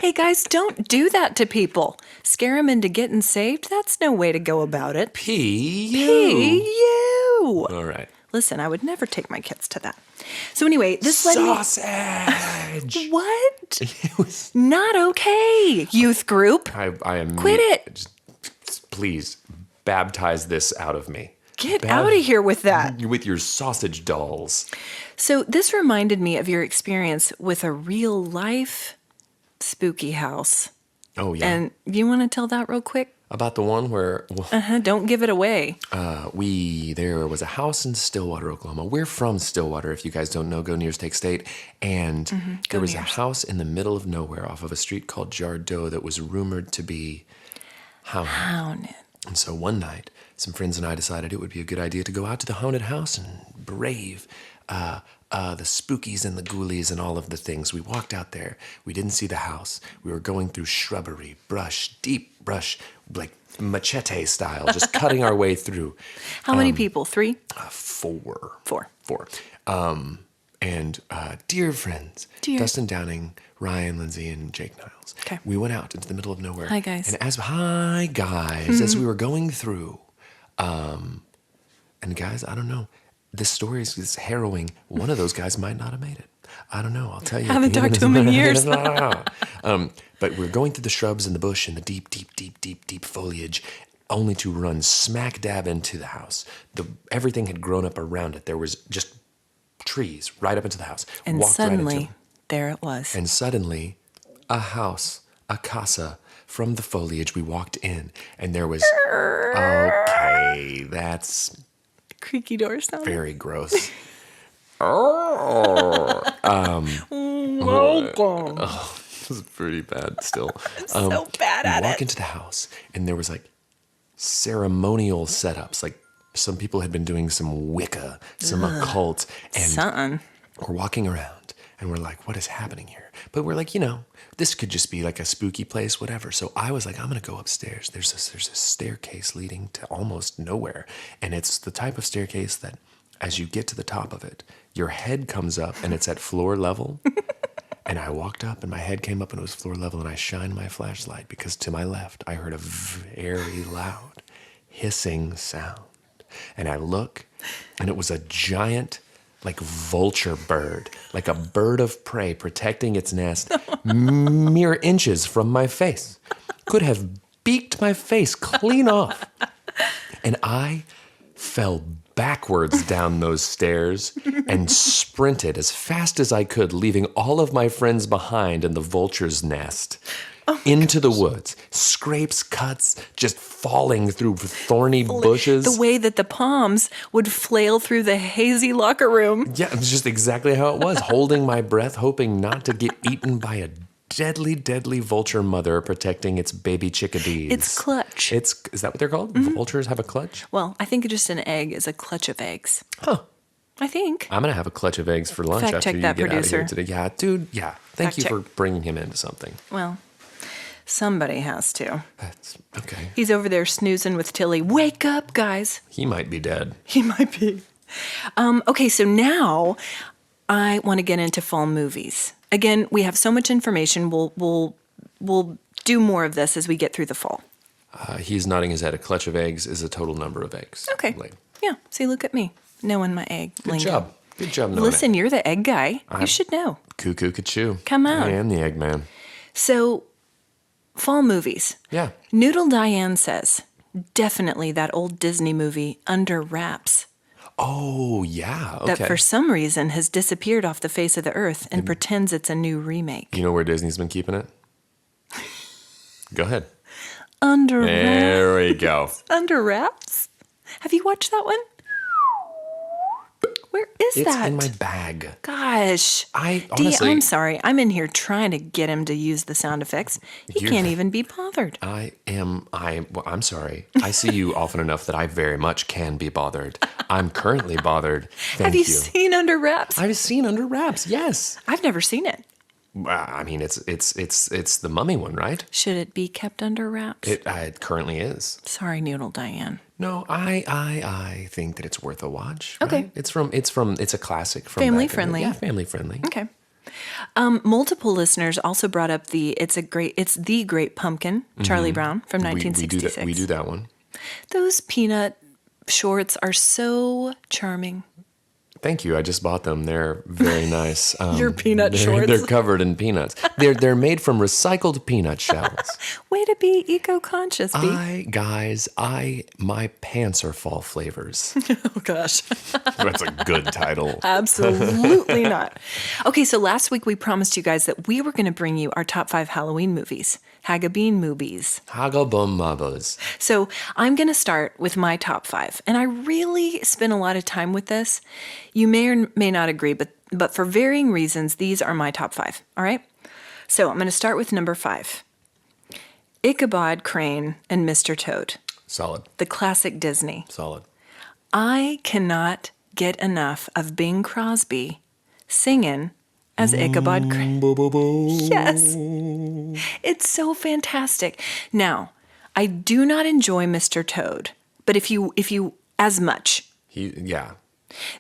Speaker 2: Hey, guys, don't do that to people. Scare them into getting saved? That's no way to go about it.
Speaker 1: PU.
Speaker 2: PU.
Speaker 1: All right.
Speaker 2: Listen, I would never take my kids to that. So anyway, this led me...
Speaker 1: Sausage.
Speaker 2: What?
Speaker 1: It was...
Speaker 2: Not okay, youth group.
Speaker 1: I am...
Speaker 2: Quit it.
Speaker 1: Just, please, baptize this out of me.
Speaker 2: Get out of here with that.
Speaker 1: With your sausage dolls.
Speaker 2: So this reminded me of your experience with a real life spooky house.
Speaker 1: Oh, yeah.
Speaker 2: And you want to tell that real quick?
Speaker 1: About the one where
Speaker 2: Don't give it away.
Speaker 1: there was a house in Stillwater, Oklahoma. We're from Stillwater, if you guys don't know, go Nears, take state. And there was a house in the middle of nowhere off of a street called Jardot that was rumored to be haunted. And so one night, some friends and I decided it would be a good idea to go out to the haunted house and brave the spookies and the ghoulies and all of the things. We walked out there. We didn't see the house. We were going through shrubbery, brush, deep brush, like machete style, just cutting our way through.
Speaker 2: How many people? 3?
Speaker 1: 4.
Speaker 2: 4.
Speaker 1: 4. And dear friends,
Speaker 2: Dear.
Speaker 1: Dustin Downing, Ryan, Lindsay, and Jake Niles.
Speaker 2: Okay.
Speaker 1: We went out into the middle of nowhere.
Speaker 2: Hi, guys.
Speaker 1: And as we were going through, and guys, I don't know. This story is harrowing. One of those guys might not have made it. I don't know. I'll tell you.
Speaker 2: Haven't talked to him in years.
Speaker 1: But we're going through the shrubs and the bush and the deep foliage, only to run smack dab into the house. Everything had grown up around it. There was just trees right up into the house.
Speaker 2: And
Speaker 1: Walked right into
Speaker 2: suddenly,
Speaker 1: them.
Speaker 2: there it was.
Speaker 1: And suddenly, a house, a casa, from the foliage, we walked in, and there was, okay, that's
Speaker 2: Creaky door sound.
Speaker 1: very gross.
Speaker 2: Welcome.
Speaker 1: This is pretty bad still.
Speaker 2: So bad at
Speaker 1: We walk
Speaker 2: it.
Speaker 1: into the house, and there was like ceremonial setups. Like some people had been doing some Wicca, some occult, and
Speaker 2: Something.
Speaker 1: we're walking around, and we're like, what is happening here? But we're like, this could just be like a spooky place, whatever. So I was like, I'm going to go upstairs. There's a staircase leading to almost nowhere. And it's the type of staircase that as you get to the top of it, your head comes up and it's at floor level. And I walked up and my head came up and it was floor level, and I shined my flashlight because to my left, I heard a very loud hissing sound. And I look, and it was a giant, like vulture bird, like a bird of prey protecting its nest mere inches from my face. Could have beaked my face clean off. And I fell backwards down those stairs and sprinted as fast as I could, leaving all of my friends behind in the vulture's nest. into the woods. Scrapes, cuts, just falling through thorny bushes.
Speaker 2: The way that the palms would flail through the hazy locker room.
Speaker 1: Yeah, it's just exactly how it was. Holding my breath, hoping not to get eaten by a deadly, deadly vulture mother protecting its baby chickadees.
Speaker 2: It's clutch.
Speaker 1: Is that what they're called? Vultures have a clutch?
Speaker 2: Well, I think just an egg is a clutch of eggs.
Speaker 1: Huh.
Speaker 2: I think.
Speaker 1: I'm going to have a clutch of eggs for lunch
Speaker 2: Fact
Speaker 1: after
Speaker 2: check
Speaker 1: you
Speaker 2: that,
Speaker 1: get
Speaker 2: producer.
Speaker 1: out of here today. Yeah, dude. Yeah. Thank
Speaker 2: Fact
Speaker 1: you
Speaker 2: check.
Speaker 1: for bringing him into something.
Speaker 2: Well, somebody has to.
Speaker 1: That's okay.
Speaker 2: He's over there snoozing with Tilly. Wake up, guys.
Speaker 1: He might be dead.
Speaker 2: He might be. Okay, so now I want to get into fall movies. Again, we have so much information. We'll do more of this as we get through the fall.
Speaker 1: He's nodding his head. A clutch of eggs is a total number of eggs.
Speaker 2: Okay.
Speaker 1: Like,
Speaker 2: Yeah. See, look at me knowing my egg
Speaker 1: good
Speaker 2: lingo.
Speaker 1: job. Good job knowing
Speaker 2: Listen,
Speaker 1: it.
Speaker 2: you're the egg guy. You should know.
Speaker 1: Cuckoo, cuckoo.
Speaker 2: Come on.
Speaker 1: I am the egg man.
Speaker 2: So, fall movies.
Speaker 1: Yeah.
Speaker 2: Noodle Diane says, definitely that old Disney movie, Under Wraps,
Speaker 1: Oh, yeah. Okay.
Speaker 2: that for some reason has disappeared off the face of the earth and pretends it's a new remake.
Speaker 1: You know where Disney's been keeping it? Go ahead.
Speaker 2: Under Wraps.
Speaker 1: There we go.
Speaker 2: Under Wraps? Have you watched that one? Where is
Speaker 1: It's
Speaker 2: that?
Speaker 1: in my bag.
Speaker 2: Gosh.
Speaker 1: I
Speaker 2: Dee,
Speaker 1: honestly,
Speaker 2: I'm sorry. I'm in here trying to get him to use the sound effects. He
Speaker 1: You're-
Speaker 2: can't even be bothered.
Speaker 1: I'm sorry. I see you often enough that I very much can be bothered. I'm currently bothered. Thank
Speaker 2: Have you seen Under Wraps?
Speaker 1: I've seen Under Wraps. Yes.
Speaker 2: I've never seen it.
Speaker 1: I mean, it's the mummy one, right?
Speaker 2: Should it be kept under wraps?
Speaker 1: It currently is.
Speaker 2: Sorry, Noodle Diane.
Speaker 1: No, I think that it's worth a watch.
Speaker 2: Okay.
Speaker 1: Right? It's a classic from
Speaker 2: Family
Speaker 1: back in the-
Speaker 2: friendly.
Speaker 1: Yeah, family friendly.
Speaker 2: Okay. Multiple listeners also brought up it's the Great Pumpkin, Charlie Brown from
Speaker 1: We
Speaker 2: 1966.
Speaker 1: do that one.
Speaker 2: Those peanut shorts are so charming.
Speaker 1: Thank you. I just bought them. They're very nice.
Speaker 2: Your peanut shorts.
Speaker 1: They're covered in peanuts. They're made from recycled peanut shells.
Speaker 2: Way to be eco-conscious, B.
Speaker 1: My pants are fall flavors.
Speaker 2: Oh, gosh.
Speaker 1: That's a good title.
Speaker 2: Absolutely not. Okay, so last week we promised you guys that we were going to bring you our top 5 Halloween movies. Hagabeen movies.
Speaker 1: Hagabum mabas.
Speaker 2: So I'm going to start with my top 5. And I really spent a lot of time with this. You may or may not agree, but for varying reasons, these are my top 5. All right? So I'm going to start with number 5. Ichabod Crane and Mr. Toad,
Speaker 1: Solid.
Speaker 2: the classic Disney.
Speaker 1: Solid.
Speaker 2: I cannot get enough of Bing Crosby singing as Ichabod Crane. Yes. It's so fantastic. Now, I do not enjoy Mr. Toad, but if you as much.
Speaker 1: Yeah.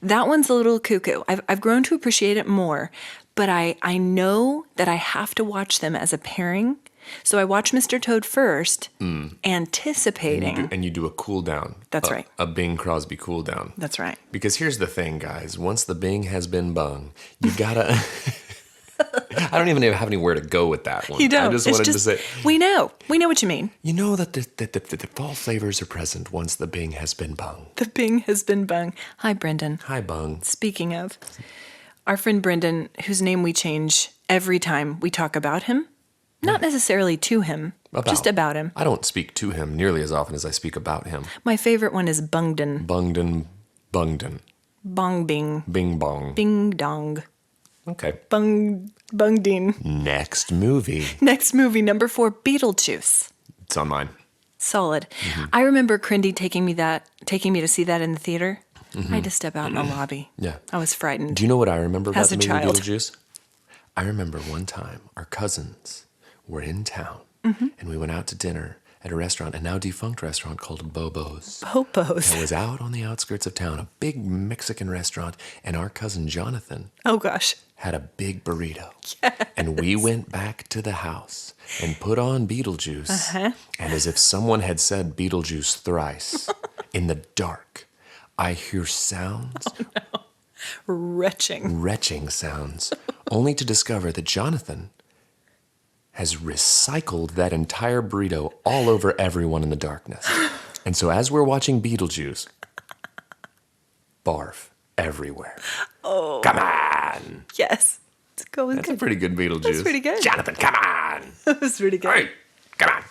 Speaker 2: That one's a little cuckoo. I've grown to appreciate it more, but I know that I have to watch them as a pairing. So I watch Mr. Toad first, anticipating.
Speaker 1: And you do a cool down.
Speaker 2: That's right.
Speaker 1: A Bing Crosby cool down.
Speaker 2: That's right.
Speaker 1: Because here's the thing, guys. Once the Bing has been bung, you gotta. I don't even have anywhere to go with that one.
Speaker 2: You don't.
Speaker 1: I just wanted to say.
Speaker 2: We know what you mean.
Speaker 1: You know that the fall flavors are present once the Bing has been bung.
Speaker 2: The Bing has been bung. Hi, Brendan.
Speaker 1: Hi, bung.
Speaker 2: Speaking of, our friend Brendan, whose name we change every time we talk about him, not necessarily to him, just about him.
Speaker 1: I don't speak to him nearly as often as I speak about him.
Speaker 2: My favorite one is Bungden.
Speaker 1: Bungden.
Speaker 2: Bong bing.
Speaker 1: Bing bong.
Speaker 2: Bing dong.
Speaker 1: Okay.
Speaker 2: Bungding.
Speaker 1: Next movie.
Speaker 2: Next movie, number 4, Beetlejuice.
Speaker 1: It's on mine.
Speaker 2: Solid. I remember Crindy taking me to see that in the theater. I had to step out in the lobby.
Speaker 1: Yeah.
Speaker 2: I was frightened.
Speaker 1: Do you know what I remember about
Speaker 2: As
Speaker 1: the
Speaker 2: a
Speaker 1: movie
Speaker 2: child.
Speaker 1: Beetlejuice? I remember one time our cousins were in town and we went out to dinner at a restaurant, a now defunct restaurant called Bobo's.
Speaker 2: Popos.
Speaker 1: It was out on the outskirts of town, a big Mexican restaurant, and our cousin Jonathan
Speaker 2: Oh, gosh.
Speaker 1: had a big burrito. And we went back to the house and put on Beetlejuice. And as if someone had said Beetlejuice thrice, in the dark, I hear sounds, retching sounds, only to discover that Jonathan has recycled that entire burrito all over everyone in the darkness. And so as we're watching Beetlejuice, barf everywhere.
Speaker 2: Oh.
Speaker 1: Come on.
Speaker 2: Yes. It's Go was
Speaker 1: That's a
Speaker 2: good.
Speaker 1: pretty good Beetlejuice.
Speaker 2: That's pretty good.
Speaker 1: Jonathan, come on.
Speaker 2: That was pretty good.
Speaker 1: Hey, come on.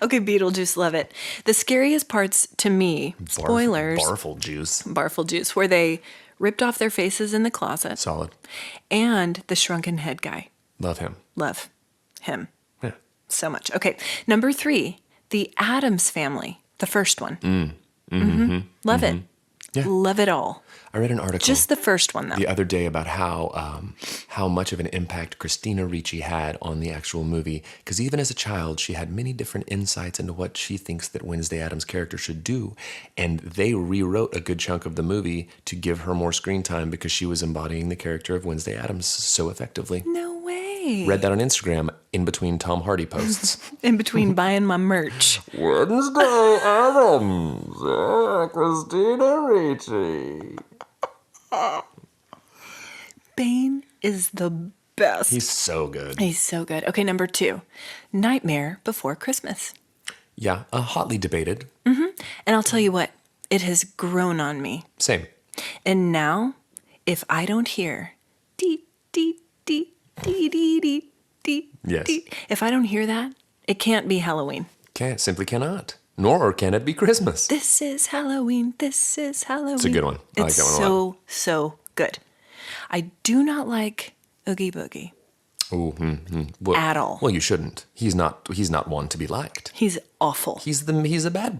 Speaker 2: Okay, Beetlejuice, love it. The scariest parts to me, spoilers,
Speaker 1: Barful juice.
Speaker 2: Barful Juice, where they ripped off their faces in the closet,
Speaker 1: Solid.
Speaker 2: and the shrunken head guy.
Speaker 1: Love him.
Speaker 2: Love him
Speaker 1: Yeah.
Speaker 2: so much. Okay, number 3, the Addams Family, the first one. Love it.
Speaker 1: Yeah.
Speaker 2: Love it all.
Speaker 1: I read an article
Speaker 2: Just the first one, though.
Speaker 1: the other day about how much of an impact Christina Ricci had on the actual movie. Because even as a child, she had many different insights into what she thinks that Wednesday Addams' character should do. And they rewrote a good chunk of the movie to give her more screen time because she was embodying the character of Wednesday Addams so effectively.
Speaker 2: No way.
Speaker 1: Read that on Instagram in between Tom Hardy posts.
Speaker 2: In between buying my merch.
Speaker 3: Wednesday Adams. Christina Ricci.
Speaker 2: Bane is the best.
Speaker 1: He's so good.
Speaker 2: He's so good. Okay, number 2, Nightmare Before Christmas.
Speaker 1: Yeah, hotly debated.
Speaker 2: And I'll tell you what, it has grown on me.
Speaker 1: Same.
Speaker 2: And now, if I don't hear dee dee dee dee dee dee dee
Speaker 1: Yes.
Speaker 2: dee, if I don't hear that, it can't be Halloween.
Speaker 1: Simply cannot. Nor can it be Christmas.
Speaker 2: This is Halloween. This is Halloween.
Speaker 1: It's a good one. I like
Speaker 2: It's
Speaker 1: that one a lot.
Speaker 2: so good. I do not like Oogie Boogie
Speaker 1: Ooh, Well,
Speaker 2: at all.
Speaker 1: Well, you shouldn't. He's not one to be liked.
Speaker 2: He's awful.
Speaker 1: He's a bad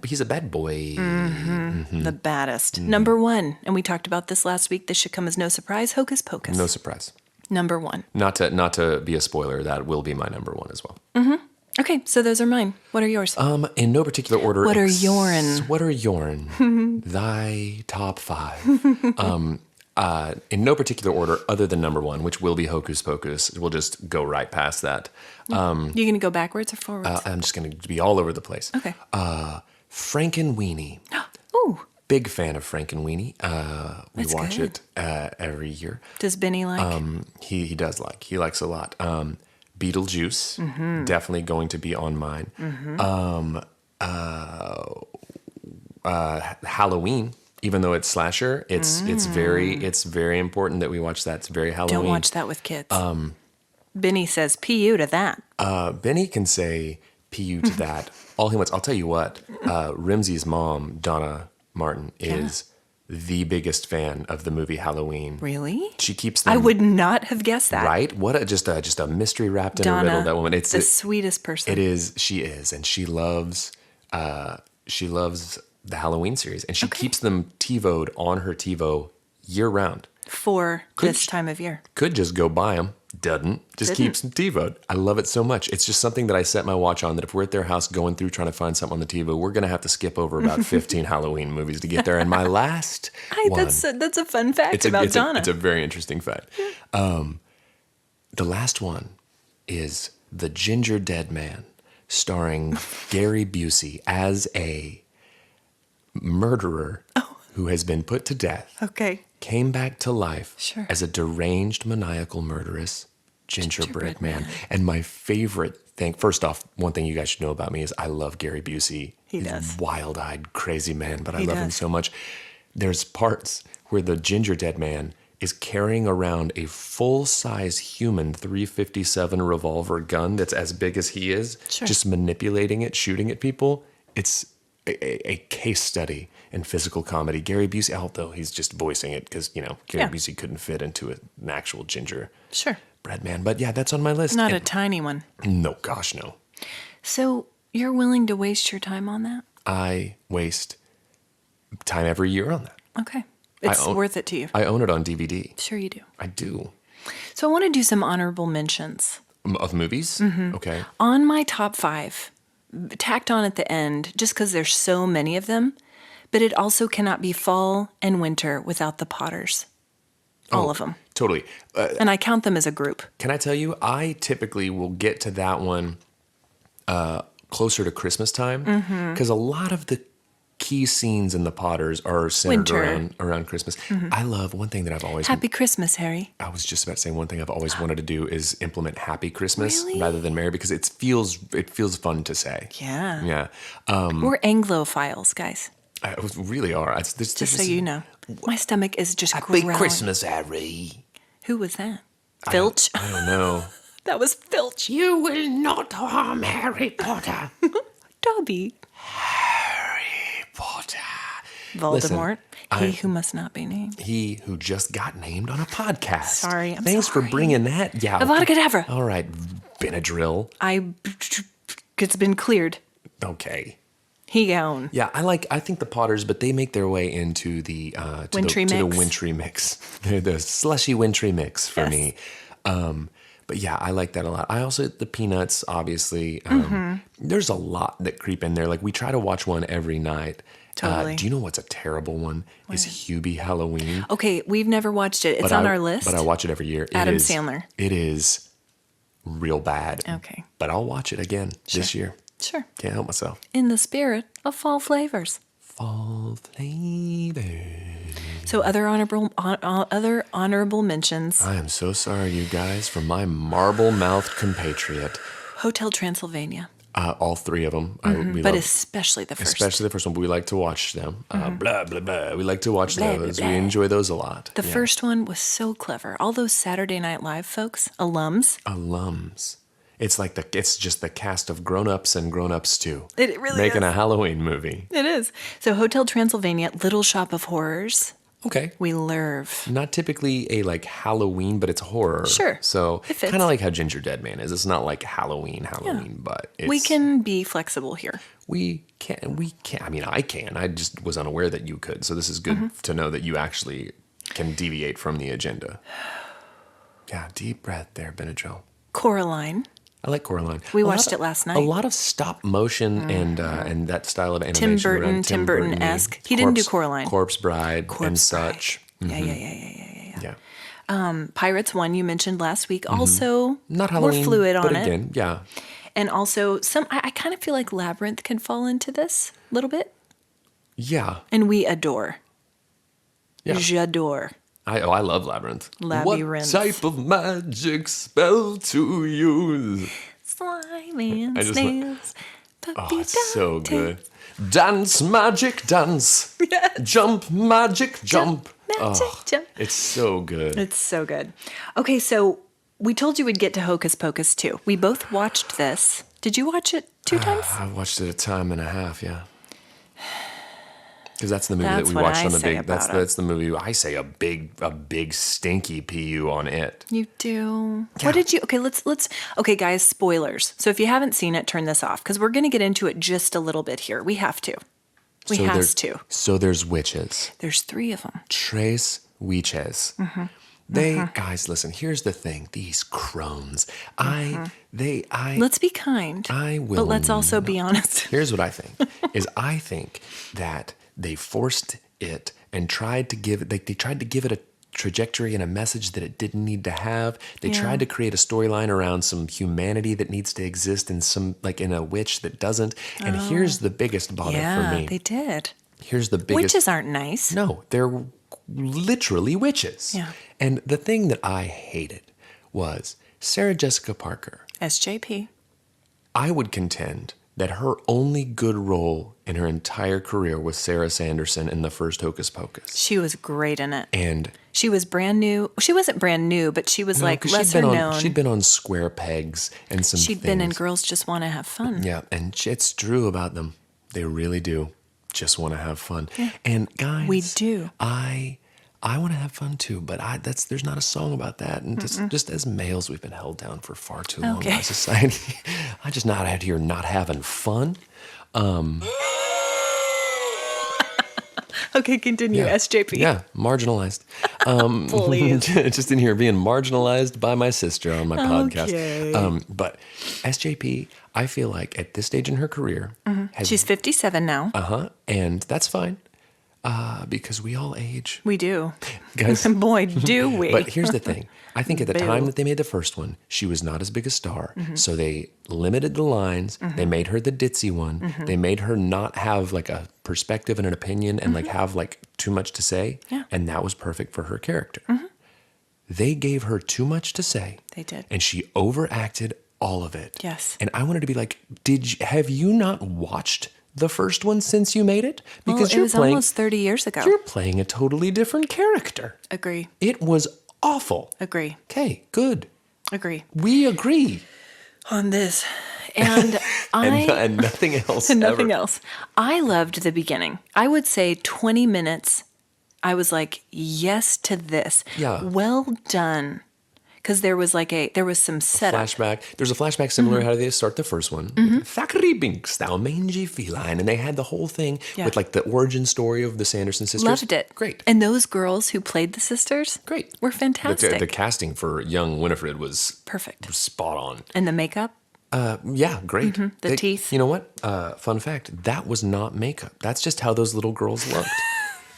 Speaker 1: boy.
Speaker 2: The baddest. Number 1, and we talked about this last week. This should come as no surprise. Hocus Pocus.
Speaker 1: No surprise.
Speaker 2: Number 1.
Speaker 1: Not to be a spoiler, that will be my number 1 as well.
Speaker 2: Okay, so those are mine. What are yours?
Speaker 1: In no particular order.
Speaker 2: What are yourn?
Speaker 1: What are yourn? Thy top 5. In no particular order, other than number 1, which will be Hocus Pocus. We'll just go right past that.
Speaker 2: You going to go backwards or forwards?
Speaker 1: I'm just going to be all over the place.
Speaker 2: Okay.
Speaker 1: Frankenweenie.
Speaker 2: Ooh,
Speaker 1: Big fan of Frankenweenie. We
Speaker 2: That's
Speaker 1: watch
Speaker 2: good.
Speaker 1: it every year.
Speaker 2: does Benny like?
Speaker 1: He does like. He likes a lot. Beetlejuice, definitely going to be on mine. Halloween, even though it's slasher, it's very important that we watch that. It's very Halloween.
Speaker 2: Don't watch that with kids. Benny says PU to that.
Speaker 1: Benny can say PU to that all he wants. I'll tell you what, Rimsey's mom, Donna Martin, is the biggest fan of the movie Halloween.
Speaker 2: Really?
Speaker 1: She keeps them.
Speaker 2: I would not have guessed that.
Speaker 1: Right? What just a mystery wrapped in
Speaker 2: Donna,
Speaker 1: a riddle. That woman. It's
Speaker 2: the sweetest person.
Speaker 1: It is. She is, and she loves the Halloween series, and she keeps them TiVo'd on her TiVo year round.
Speaker 2: For this time of year.
Speaker 1: Could just go buy them. Doesn't. Just keeps them TiVo'd. I love it so much. It's just something that I set my watch on, that if we're at their house going through trying to find something on the TiVo, we're going to have to skip over about 15 Halloween movies to get there. And my last one.
Speaker 2: That's a fun fact about Donna.
Speaker 1: It's a very interesting fact. The last one is The Ginger Dead Man, starring Gary Busey as a murderer who has been put to death.
Speaker 2: Okay.
Speaker 1: Came back to life
Speaker 2: Sure.
Speaker 1: as a deranged, maniacal, murderous gingerbread man. And my favorite thing, first off, one thing you guys should know about me is I love Gary Busey. He's
Speaker 2: does.
Speaker 1: a wild-eyed, crazy man, but I
Speaker 2: He
Speaker 1: love him
Speaker 2: does.
Speaker 1: so much. There's parts where the ginger dead man is carrying around a full-size human .357 revolver gun that's as big as he is,
Speaker 2: Sure.
Speaker 1: just manipulating it, shooting at people. It's a case study in physical comedy. Gary Busey, although he's just voicing it because, Gary Busey couldn't fit into an actual gingerbread
Speaker 2: Sure.
Speaker 1: man. But yeah, that's on my list.
Speaker 2: Not a
Speaker 1: And-
Speaker 2: tiny one.
Speaker 1: No, gosh, no.
Speaker 2: So you're willing to waste your time on that?
Speaker 1: I waste time every year on that.
Speaker 2: Okay. It's
Speaker 1: own-
Speaker 2: worth it to you.
Speaker 1: I own it on DVD.
Speaker 2: Sure you do.
Speaker 1: I do.
Speaker 2: So I want to do some honorable mentions.
Speaker 1: Of movies? Okay.
Speaker 2: On my top 5, tacked on at the end, just because there's so many of them, but it also cannot be fall and winter without the Potters. All of them.
Speaker 1: Totally.
Speaker 2: And I count them as a group.
Speaker 1: Can I tell you, I typically will get to that one closer to Christmas time because a lot of the key scenes in the Potters are centered
Speaker 2: Winter.
Speaker 1: around Christmas. I love one thing that I've always
Speaker 2: Happy Christmas, Harry.
Speaker 1: I was just about to say one thing I've always wanted to do is implement Happy Christmas
Speaker 2: Really?
Speaker 1: rather than Merry because it feels fun to say.
Speaker 2: Yeah.
Speaker 1: Yeah.
Speaker 2: We're Anglophiles, guys.
Speaker 1: I really are.
Speaker 2: Just so you know. My stomach is just
Speaker 1: Happy
Speaker 2: growling.
Speaker 1: Christmas, Harry.
Speaker 2: Who was that? Filch?
Speaker 1: I don't know.
Speaker 2: That was Filch.
Speaker 3: You will not harm Harry Potter.
Speaker 2: Dobby.
Speaker 1: Harry Potter.
Speaker 2: Voldemort.
Speaker 1: Listen,
Speaker 2: He who must not be named.
Speaker 1: He who just got named on a podcast.
Speaker 2: Sorry, I'm
Speaker 1: Thanks
Speaker 2: sorry.
Speaker 1: for bringing that. Yeah.
Speaker 2: Avada Kedavra.
Speaker 1: All right, Benadryl.
Speaker 2: It's been cleared.
Speaker 1: Okay.
Speaker 2: He gone.
Speaker 1: Yeah, I think the Potters, but they make their way into the
Speaker 2: Wintry
Speaker 1: to the
Speaker 2: mix.
Speaker 1: wintry mix. They're the slushy wintry mix for
Speaker 2: Yes.
Speaker 1: me. But yeah, I like that a lot. I also the Peanuts, obviously. There's a lot that creep in there. Like we try to watch one every night.
Speaker 2: Totally.
Speaker 1: Do you know what's a terrible one? Is Hubie Halloween.
Speaker 2: Okay, we've never watched it. It's on our list.
Speaker 1: But I watch it every year.
Speaker 2: Adam Sandler.
Speaker 1: It is real bad.
Speaker 2: Okay.
Speaker 1: But I'll watch it again this year.
Speaker 2: Sure.
Speaker 1: Can't help myself.
Speaker 2: In the spirit of fall flavors.
Speaker 1: Fall flavor.
Speaker 2: So other honorable mentions.
Speaker 1: I am so sorry, you guys, for my marble-mouthed compatriot.
Speaker 2: Hotel Transylvania.
Speaker 1: All three of them. We
Speaker 2: But
Speaker 1: love,
Speaker 2: especially the first.
Speaker 1: especially the first one. But we like to watch them. Blah, blah, blah. We like to watch
Speaker 2: Blah,
Speaker 1: those.
Speaker 2: blah,
Speaker 1: We
Speaker 2: blah.
Speaker 1: enjoy those a lot.
Speaker 2: The first one was so clever. All those Saturday Night Live folks, alums.
Speaker 1: Alums. It's just the cast of grown-ups and grown-ups too.
Speaker 2: It really
Speaker 1: Making
Speaker 2: is.
Speaker 1: a Halloween movie.
Speaker 2: It is. So Hotel Transylvania, Little Shop of Horrors.
Speaker 1: Okay.
Speaker 2: We love.
Speaker 1: Not typically a like Halloween, but it's horror.
Speaker 2: Sure.
Speaker 1: So
Speaker 2: It fits.
Speaker 1: kind of like how Ginger Dead Man is. It's not like Halloween, but it's,
Speaker 2: We can be flexible here.
Speaker 1: We can. I mean, I can. I just was unaware that you could. So this is good to know that you actually can deviate from the agenda. Yeah, deep breath there, Benadryl.
Speaker 2: Coraline.
Speaker 1: I like Coraline.
Speaker 2: We watched it last night.
Speaker 1: A lot of stop motion and that style of animation. around
Speaker 2: Tim Burton-esque. He didn't do Coraline.
Speaker 1: Corpse Bride and
Speaker 2: Corpse
Speaker 1: such.
Speaker 2: Yeah.
Speaker 1: Yeah.
Speaker 2: Pirates one you mentioned last week. Also,
Speaker 1: Not Halloween.
Speaker 2: we're fluid
Speaker 1: but
Speaker 2: on it.
Speaker 1: again, yeah.
Speaker 2: And also, I kind of feel like Labyrinth can fall into this a little bit.
Speaker 1: Yeah.
Speaker 2: And we adore.
Speaker 1: Yeah.
Speaker 2: J'adore.
Speaker 1: I love Labyrinth.
Speaker 2: Labyrinth.
Speaker 1: What type of magic spell to use?
Speaker 2: Slime and
Speaker 1: I just-
Speaker 2: snails.
Speaker 1: Oh, it's so good. Dance, magic, dance. Jump, magic, jump.
Speaker 2: Magic jump.
Speaker 1: It's so good.
Speaker 2: It's so good. Okay, so we told you we'd get to Hocus Pocus too. We both watched this. Did you watch it 2 times?
Speaker 1: I watched it a time and a half, yeah. Because that's the movie
Speaker 2: That's
Speaker 1: that we
Speaker 2: what
Speaker 1: watched
Speaker 2: I
Speaker 1: on the
Speaker 2: say
Speaker 1: big. That's
Speaker 2: about it.
Speaker 1: that's the movie. I say a big stinky pu on it.
Speaker 2: You do.
Speaker 1: Yeah.
Speaker 2: What did you? Okay, let's. Okay, guys, spoilers. So if you haven't seen it, turn this off because we're going to get into it just a little bit here. We have to. We
Speaker 1: So
Speaker 2: has
Speaker 1: there's-
Speaker 2: to.
Speaker 1: So there's witches.
Speaker 2: There's 3 of them.
Speaker 1: Tres witches. They guys, listen. Here's the thing. These crones.
Speaker 2: Let's be kind.
Speaker 1: I will.
Speaker 2: But let's also be honest.
Speaker 1: Here's what I think. I think that they forced it and tried to give it. They tried to give it a trajectory and a message that it didn't need to have. They
Speaker 2: Yeah.
Speaker 1: tried to create a storyline around some humanity that needs to exist in some like in a witch that doesn't. And here's the biggest bother
Speaker 2: Yeah,
Speaker 1: for me.
Speaker 2: they did.
Speaker 1: Here's the biggest.
Speaker 2: Witches aren't nice.
Speaker 1: No, they're literally witches.
Speaker 2: Yeah.
Speaker 1: And the thing that I hated was Sarah Jessica Parker.
Speaker 2: SJP.
Speaker 1: I would contend that her only good role in her entire career was Sarah Sanderson in the first Hocus Pocus.
Speaker 2: She was great in it.
Speaker 1: And
Speaker 2: She was brand new. She wasn't brand new, but she was like
Speaker 1: 'cause
Speaker 2: lesser known.
Speaker 1: she'd been on Square Pegs and some
Speaker 2: She'd been in
Speaker 1: things.
Speaker 2: Girls Just Want to Have Fun.
Speaker 1: Yeah, and it's true about them. They really do just want to have fun. And guys,
Speaker 2: We do.
Speaker 1: I want to have fun too, but there's not a song about that. And just as males, we've been held down for far too long
Speaker 2: Okay.
Speaker 1: by society. I just not out here not having fun.
Speaker 2: Okay, continue. SJP.
Speaker 1: Yeah, marginalized.
Speaker 2: Please.
Speaker 1: Just in here being marginalized by my sister on my podcast.
Speaker 2: Okay.
Speaker 1: But SJP, I feel like at this stage in her career, has
Speaker 2: She's 57 now.
Speaker 1: and that's fine because we all age.
Speaker 2: We do.
Speaker 1: Guys,
Speaker 2: Boy, do we.
Speaker 1: but here's the thing. I think at the
Speaker 2: Boo.
Speaker 1: time that they made the first one, she was not as big a star. So they limited the lines. They made her the ditzy one. They made her not have like a perspective and an opinion and like have like too much to say.
Speaker 2: Yeah.
Speaker 1: And that was perfect for her character. They gave her too much to say.
Speaker 2: They did.
Speaker 1: And she overacted all of it.
Speaker 2: Yes.
Speaker 1: And I wanted to be like, have you not watched the first one since you made it?
Speaker 2: Well, it was almost 30 years ago.
Speaker 1: You're playing a totally different character.
Speaker 2: Agree.
Speaker 1: It was Awful.
Speaker 2: Agree.
Speaker 1: Okay, good.
Speaker 2: Agree.
Speaker 1: We agree.
Speaker 2: On this. And
Speaker 1: And nothing else
Speaker 2: and nothing
Speaker 1: ever.
Speaker 2: else. I loved the beginning. I would say 20 minutes. I was like, yes to this.
Speaker 1: Yeah.
Speaker 2: Well done. Because there was some setup.
Speaker 1: Flashback. There's a flashback similar how they start the first one. Thackeray Binks, thou mangy feline. And they had the whole thing with like the origin story of the Sanderson sisters.
Speaker 2: Loved it.
Speaker 1: Great.
Speaker 2: And those girls who played the sisters,
Speaker 1: Great.
Speaker 2: were fantastic.
Speaker 1: The casting for young Winifred was
Speaker 2: Perfect.
Speaker 1: spot on.
Speaker 2: And the makeup.
Speaker 1: Yeah, great.
Speaker 2: The teeth.
Speaker 1: You know what? Fun fact, that was not makeup. That's just how those little girls looked.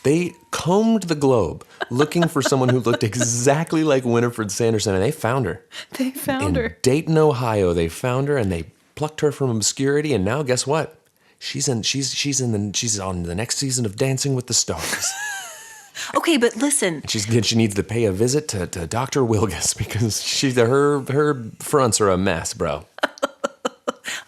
Speaker 1: They combed the globe looking for someone who looked exactly like Winifred Sanderson, and they found her.
Speaker 2: They found her.
Speaker 1: In Dayton, Ohio, they found her, and they plucked her from obscurity, and now guess what? She's on the next season of Dancing with the Stars.
Speaker 2: Okay, but listen.
Speaker 1: She needs to pay a visit to Dr. Wilgus because her fronts are a mess, bro.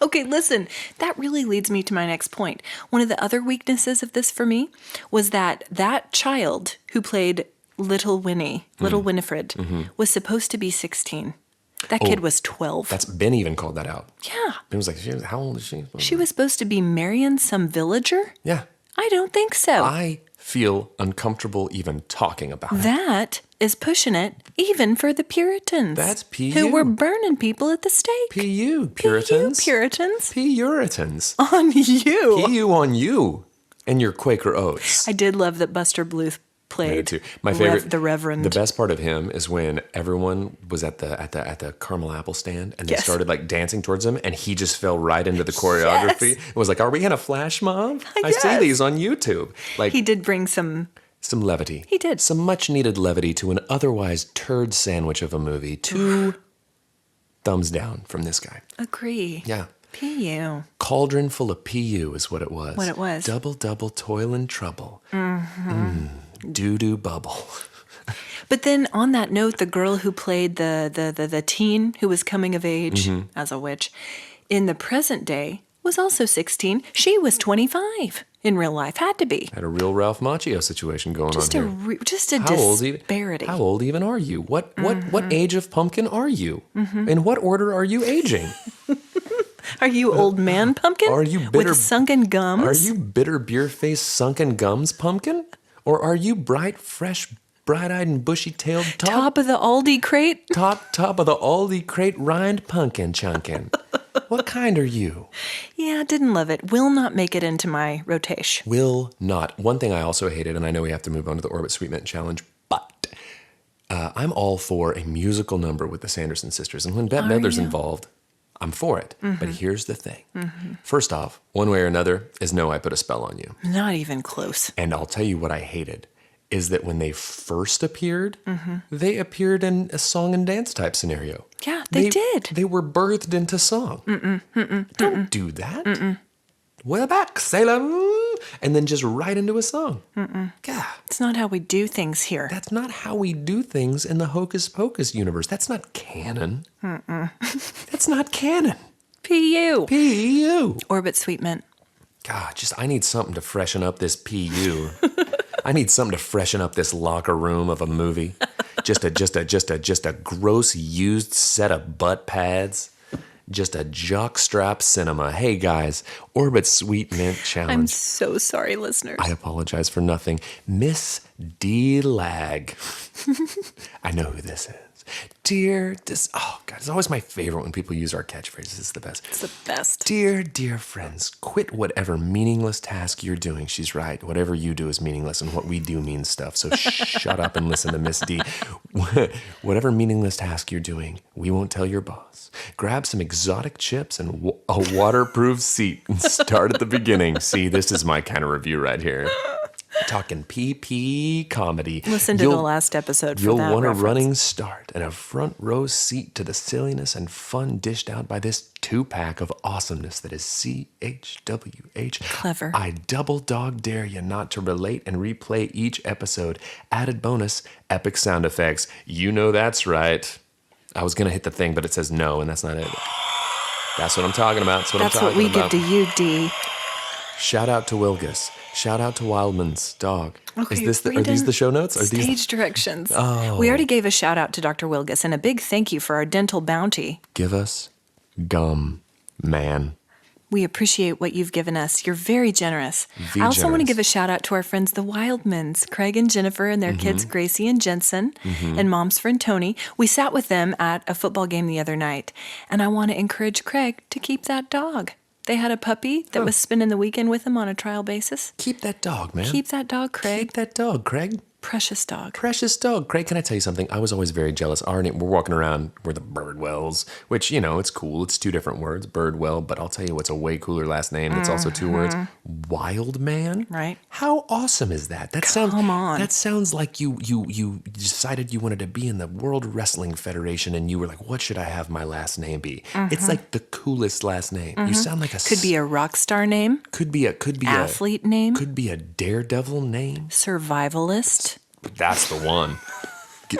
Speaker 2: Okay, listen. That really leads me to my next point. One of the other weaknesses of this for me was that child who played Little Winifred, was supposed to be 16. That kid was 12.
Speaker 1: Ben even called that out.
Speaker 2: Yeah.
Speaker 1: Ben was like, how old is she?
Speaker 2: She was supposed to be marrying some villager?
Speaker 1: Yeah.
Speaker 2: I don't think so.
Speaker 1: I feel uncomfortable even talking about it.
Speaker 2: That is pushing it even for the Puritans.
Speaker 1: That's PU.
Speaker 2: Who were burning people at the stake.
Speaker 1: PU, Puritans.
Speaker 2: PU, Puritans.
Speaker 1: Puritans.
Speaker 2: On you.
Speaker 1: PU on you and your Quaker oats.
Speaker 2: I did love that Buster Bluth played
Speaker 1: Too. My favorite,
Speaker 2: the Reverend.
Speaker 1: The best part of him is when everyone was at the caramel apple stand and they
Speaker 2: Yes.
Speaker 1: started like dancing towards him, and he just fell right into the choreography.
Speaker 2: Yes.
Speaker 1: It was like, "Are we in a flash mob? I
Speaker 2: Yes.
Speaker 1: see these on YouTube." Like
Speaker 2: He did bring some.
Speaker 1: some levity.
Speaker 2: He did.
Speaker 1: Some much needed levity to an otherwise turd sandwich of a movie. 2 thumbs down from this guy.
Speaker 2: Agree.
Speaker 1: Yeah.
Speaker 2: PU.
Speaker 1: Cauldron full of PU is what it was.
Speaker 2: What it was.
Speaker 1: Double, double, toil and trouble. Doo-doo bubble.
Speaker 2: But then on that note, the girl who played the teen who was coming of age as a witch in the present day was also 16. She was 25 in real life. Had to be.
Speaker 1: Had a real Ralph Macchio situation going
Speaker 2: Just
Speaker 1: on
Speaker 2: a
Speaker 1: here.
Speaker 2: just a
Speaker 1: How old even?
Speaker 2: disparity.
Speaker 1: How old even are you? What age of pumpkin are you? In what order are you aging?
Speaker 2: Are you old man pumpkin?
Speaker 1: Are you bitter-
Speaker 2: with sunken gums?
Speaker 1: Are you bitter beer-faced sunken gums pumpkin? Or are you bright, fresh, bright-eyed and bushy-tailed
Speaker 2: top of the Aldi crate?
Speaker 1: top of the Aldi crate rind pumpkin chunkin? What kind are you?
Speaker 2: Yeah, didn't love it. Will not make it into my rotation.
Speaker 1: Will not. One thing I also hated, and I know we have to move on to the Orbit Sweet Mint Challenge, but I'm all for a musical number with the Sanderson sisters. And when Bette Midler's involved, I'm for it. But here's the thing. First off, one way or another is no, I put a spell on you.
Speaker 2: Not even close.
Speaker 1: And I'll tell you what I hated is that when they first appeared, they appeared in a song and dance type scenario.
Speaker 2: Yeah, they did.
Speaker 1: They were birthed into song. Don't do that. We're back, Salem. And then just right into a song. God,
Speaker 2: It's not how we do things here.
Speaker 1: that's not how we do things in the Hocus Pocus universe. That's not canon. That's not canon.
Speaker 2: PU.
Speaker 1: PU.
Speaker 2: Orbit Sweet Mint.
Speaker 1: God, I need something to freshen up this PU. I need something to freshen up this locker room of a movie. Just a gross used set of butt pads. Just a jockstrap cinema. Hey guys, Orbit Sweet Mint Challenge.
Speaker 2: I'm so sorry, listeners.
Speaker 1: I apologize for nothing. Miss D Lag. I know who this is. Oh God, it's always my favorite when people use our catchphrases. It's the best.
Speaker 2: It's the best.
Speaker 1: Dear friends, quit whatever meaningless task you're doing. She's right. Whatever you do is meaningless, and what we do means stuff. So shut up and listen to Miss D. Whatever meaningless task you're doing, we won't tell your boss. Grab some exotic chips and a waterproof seat and start at the beginning. See, this is my kind of review right here. Talking PP comedy.
Speaker 2: Listen to the last episode for
Speaker 1: You'll
Speaker 2: that
Speaker 1: want
Speaker 2: reference.
Speaker 1: a running start and a front row seat to the silliness and fun dished out by this 2-pack of awesomeness that is CHWH.
Speaker 2: Clever.
Speaker 1: I double dog dare you not to relate and replay each episode. Added bonus, epic sound effects. You know that's right. I was going to hit the thing, but it says no, and that's not it. That's what I'm talking about.
Speaker 2: That's what we give to you, D.
Speaker 1: Shout out to Wilgus. Shout out to Wildman's dog.
Speaker 2: Okay,
Speaker 1: Are these the show notes? Are
Speaker 2: Stage
Speaker 1: these
Speaker 2: directions.
Speaker 1: Oh.
Speaker 2: We already gave a shout out to Dr. Wilgus and a big thank you for our dental bounty.
Speaker 1: Give us gum, man.
Speaker 2: We appreciate what you've given us. You're very generous.
Speaker 1: Be
Speaker 2: I also want to
Speaker 1: generous.
Speaker 2: give a shout out to our friends, the Wildmans, Craig and Jennifer and their kids, Gracie and Jensen, and mom's friend Tony. We sat with them at a football game the other night, and I want to encourage Craig to keep that dog. They had a puppy that was spending the weekend with them on a trial basis.
Speaker 1: Keep that dog, man.
Speaker 2: Keep that dog, Craig.
Speaker 1: Keep that dog, Craig.
Speaker 2: Precious dog.
Speaker 1: Precious dog. Craig, can I tell you something? I was always very jealous. We're walking around, we're the Birdwells, which, it's cool. It's 2 different words, Birdwell, but I'll tell you what's a way cooler last name. That's also 2 words. Wildman?
Speaker 2: Right.
Speaker 1: How awesome is that?
Speaker 2: Come on.
Speaker 1: That sounds like you decided you wanted to be in the World Wrestling Federation and you were like, what should I have my last name be? It's like the coolest last name. You sound like
Speaker 2: Could be a rock star name.
Speaker 1: Could be
Speaker 2: Athlete name.
Speaker 1: Could be a daredevil name.
Speaker 2: Survivalist.
Speaker 1: That's the one.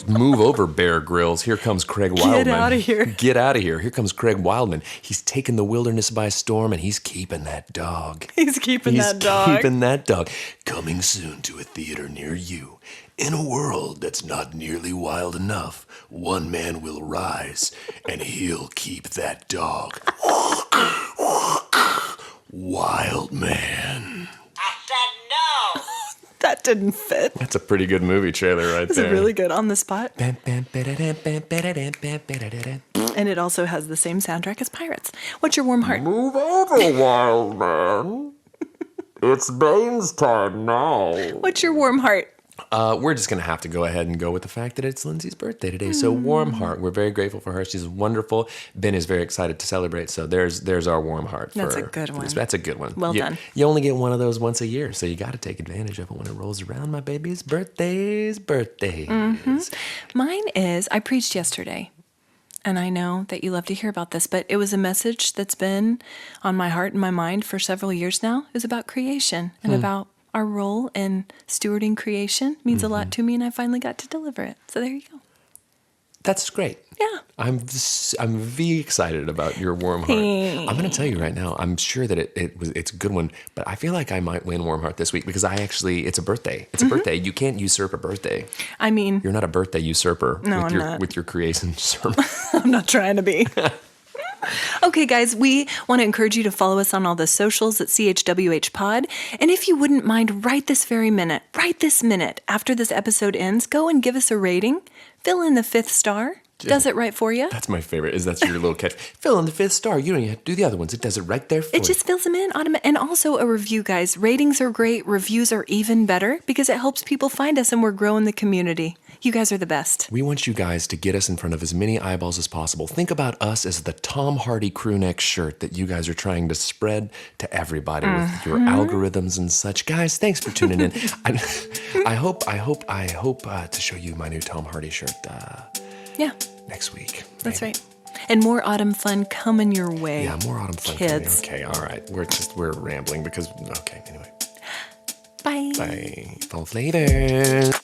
Speaker 1: Move over, Bear Grylls. Here comes Craig Wildman.
Speaker 2: Get out of here.
Speaker 1: Get out of here. Here comes Craig Wildman. He's taken the wilderness by storm, and he's keeping that dog.
Speaker 2: He's keeping that dog.
Speaker 1: He's keeping that dog. Coming soon to a theater near you. In a world that's not nearly wild enough, one man will rise, and he'll keep that dog. Wild man.
Speaker 4: I said no.
Speaker 2: That didn't fit.
Speaker 1: That's a pretty good movie trailer right
Speaker 2: Is
Speaker 1: there.
Speaker 2: it really good on the spot?
Speaker 1: And
Speaker 2: And it also has the same soundtrack as Pirates. What's your warm heart?
Speaker 3: Move over, wild man. It's Bane's time now.
Speaker 2: What's your warm heart?
Speaker 1: We're just going to have to go ahead and go with the fact that it's Lindsay's birthday today. So warm heart. We're very grateful for her. She's wonderful. Ben is very excited to celebrate. So there's our warm heart.
Speaker 2: That's a good one.
Speaker 1: That's a good one.
Speaker 2: Well done.
Speaker 1: You only get one of those once a year. So you got to take advantage of it when it rolls around. My baby's birthdays.
Speaker 2: Mine is, I preached yesterday. And I know that you love to hear about this, but it was a message that's been on my heart and my mind for several years now. It was about creation and about our role in stewarding creation. It means a lot to me, and I finally got to deliver it. So there you go.
Speaker 1: That's great.
Speaker 2: Yeah.
Speaker 1: I'm very excited about your warm heart. I'm going to tell you right now, I'm sure that it's a good one, but I feel like I might win warm heart this week because it's a birthday. It's a birthday. You can't usurp a birthday.
Speaker 2: I mean,
Speaker 1: You're not a birthday usurper
Speaker 2: No,
Speaker 1: with
Speaker 2: I'm
Speaker 1: your
Speaker 2: not.
Speaker 1: with your creation sermon.
Speaker 2: I'm not trying to be. Okay, guys, we want to encourage you to follow us on all the socials at CHWH Pod. And if you wouldn't mind, right this minute, after this episode ends, go and give us a rating. Fill in the 5th star. Does it right for you.
Speaker 1: That's my favorite. That's your little catch. Fill in the 5th star. You don't even have to do the other ones. It does it right there for you.
Speaker 2: It just fills them in automatically. And also a review, guys. Ratings are great. Reviews are even better because it helps people find us and we're growing the community. You guys are the best.
Speaker 1: We want you guys to get us in front of as many eyeballs as possible. Think about us as the Tom Hardy crew neck shirt that you guys are trying to spread to everybody with your algorithms and such. Guys, thanks for tuning in. I hope to show you my new Tom Hardy shirt
Speaker 2: Yeah,
Speaker 1: next week.
Speaker 2: that's right. And more autumn fun coming your way.
Speaker 1: Yeah, more autumn fun.
Speaker 2: Kids.
Speaker 1: Okay, all right. We're rambling because, okay, anyway.
Speaker 2: Bye.
Speaker 1: Bye. Fall flavors.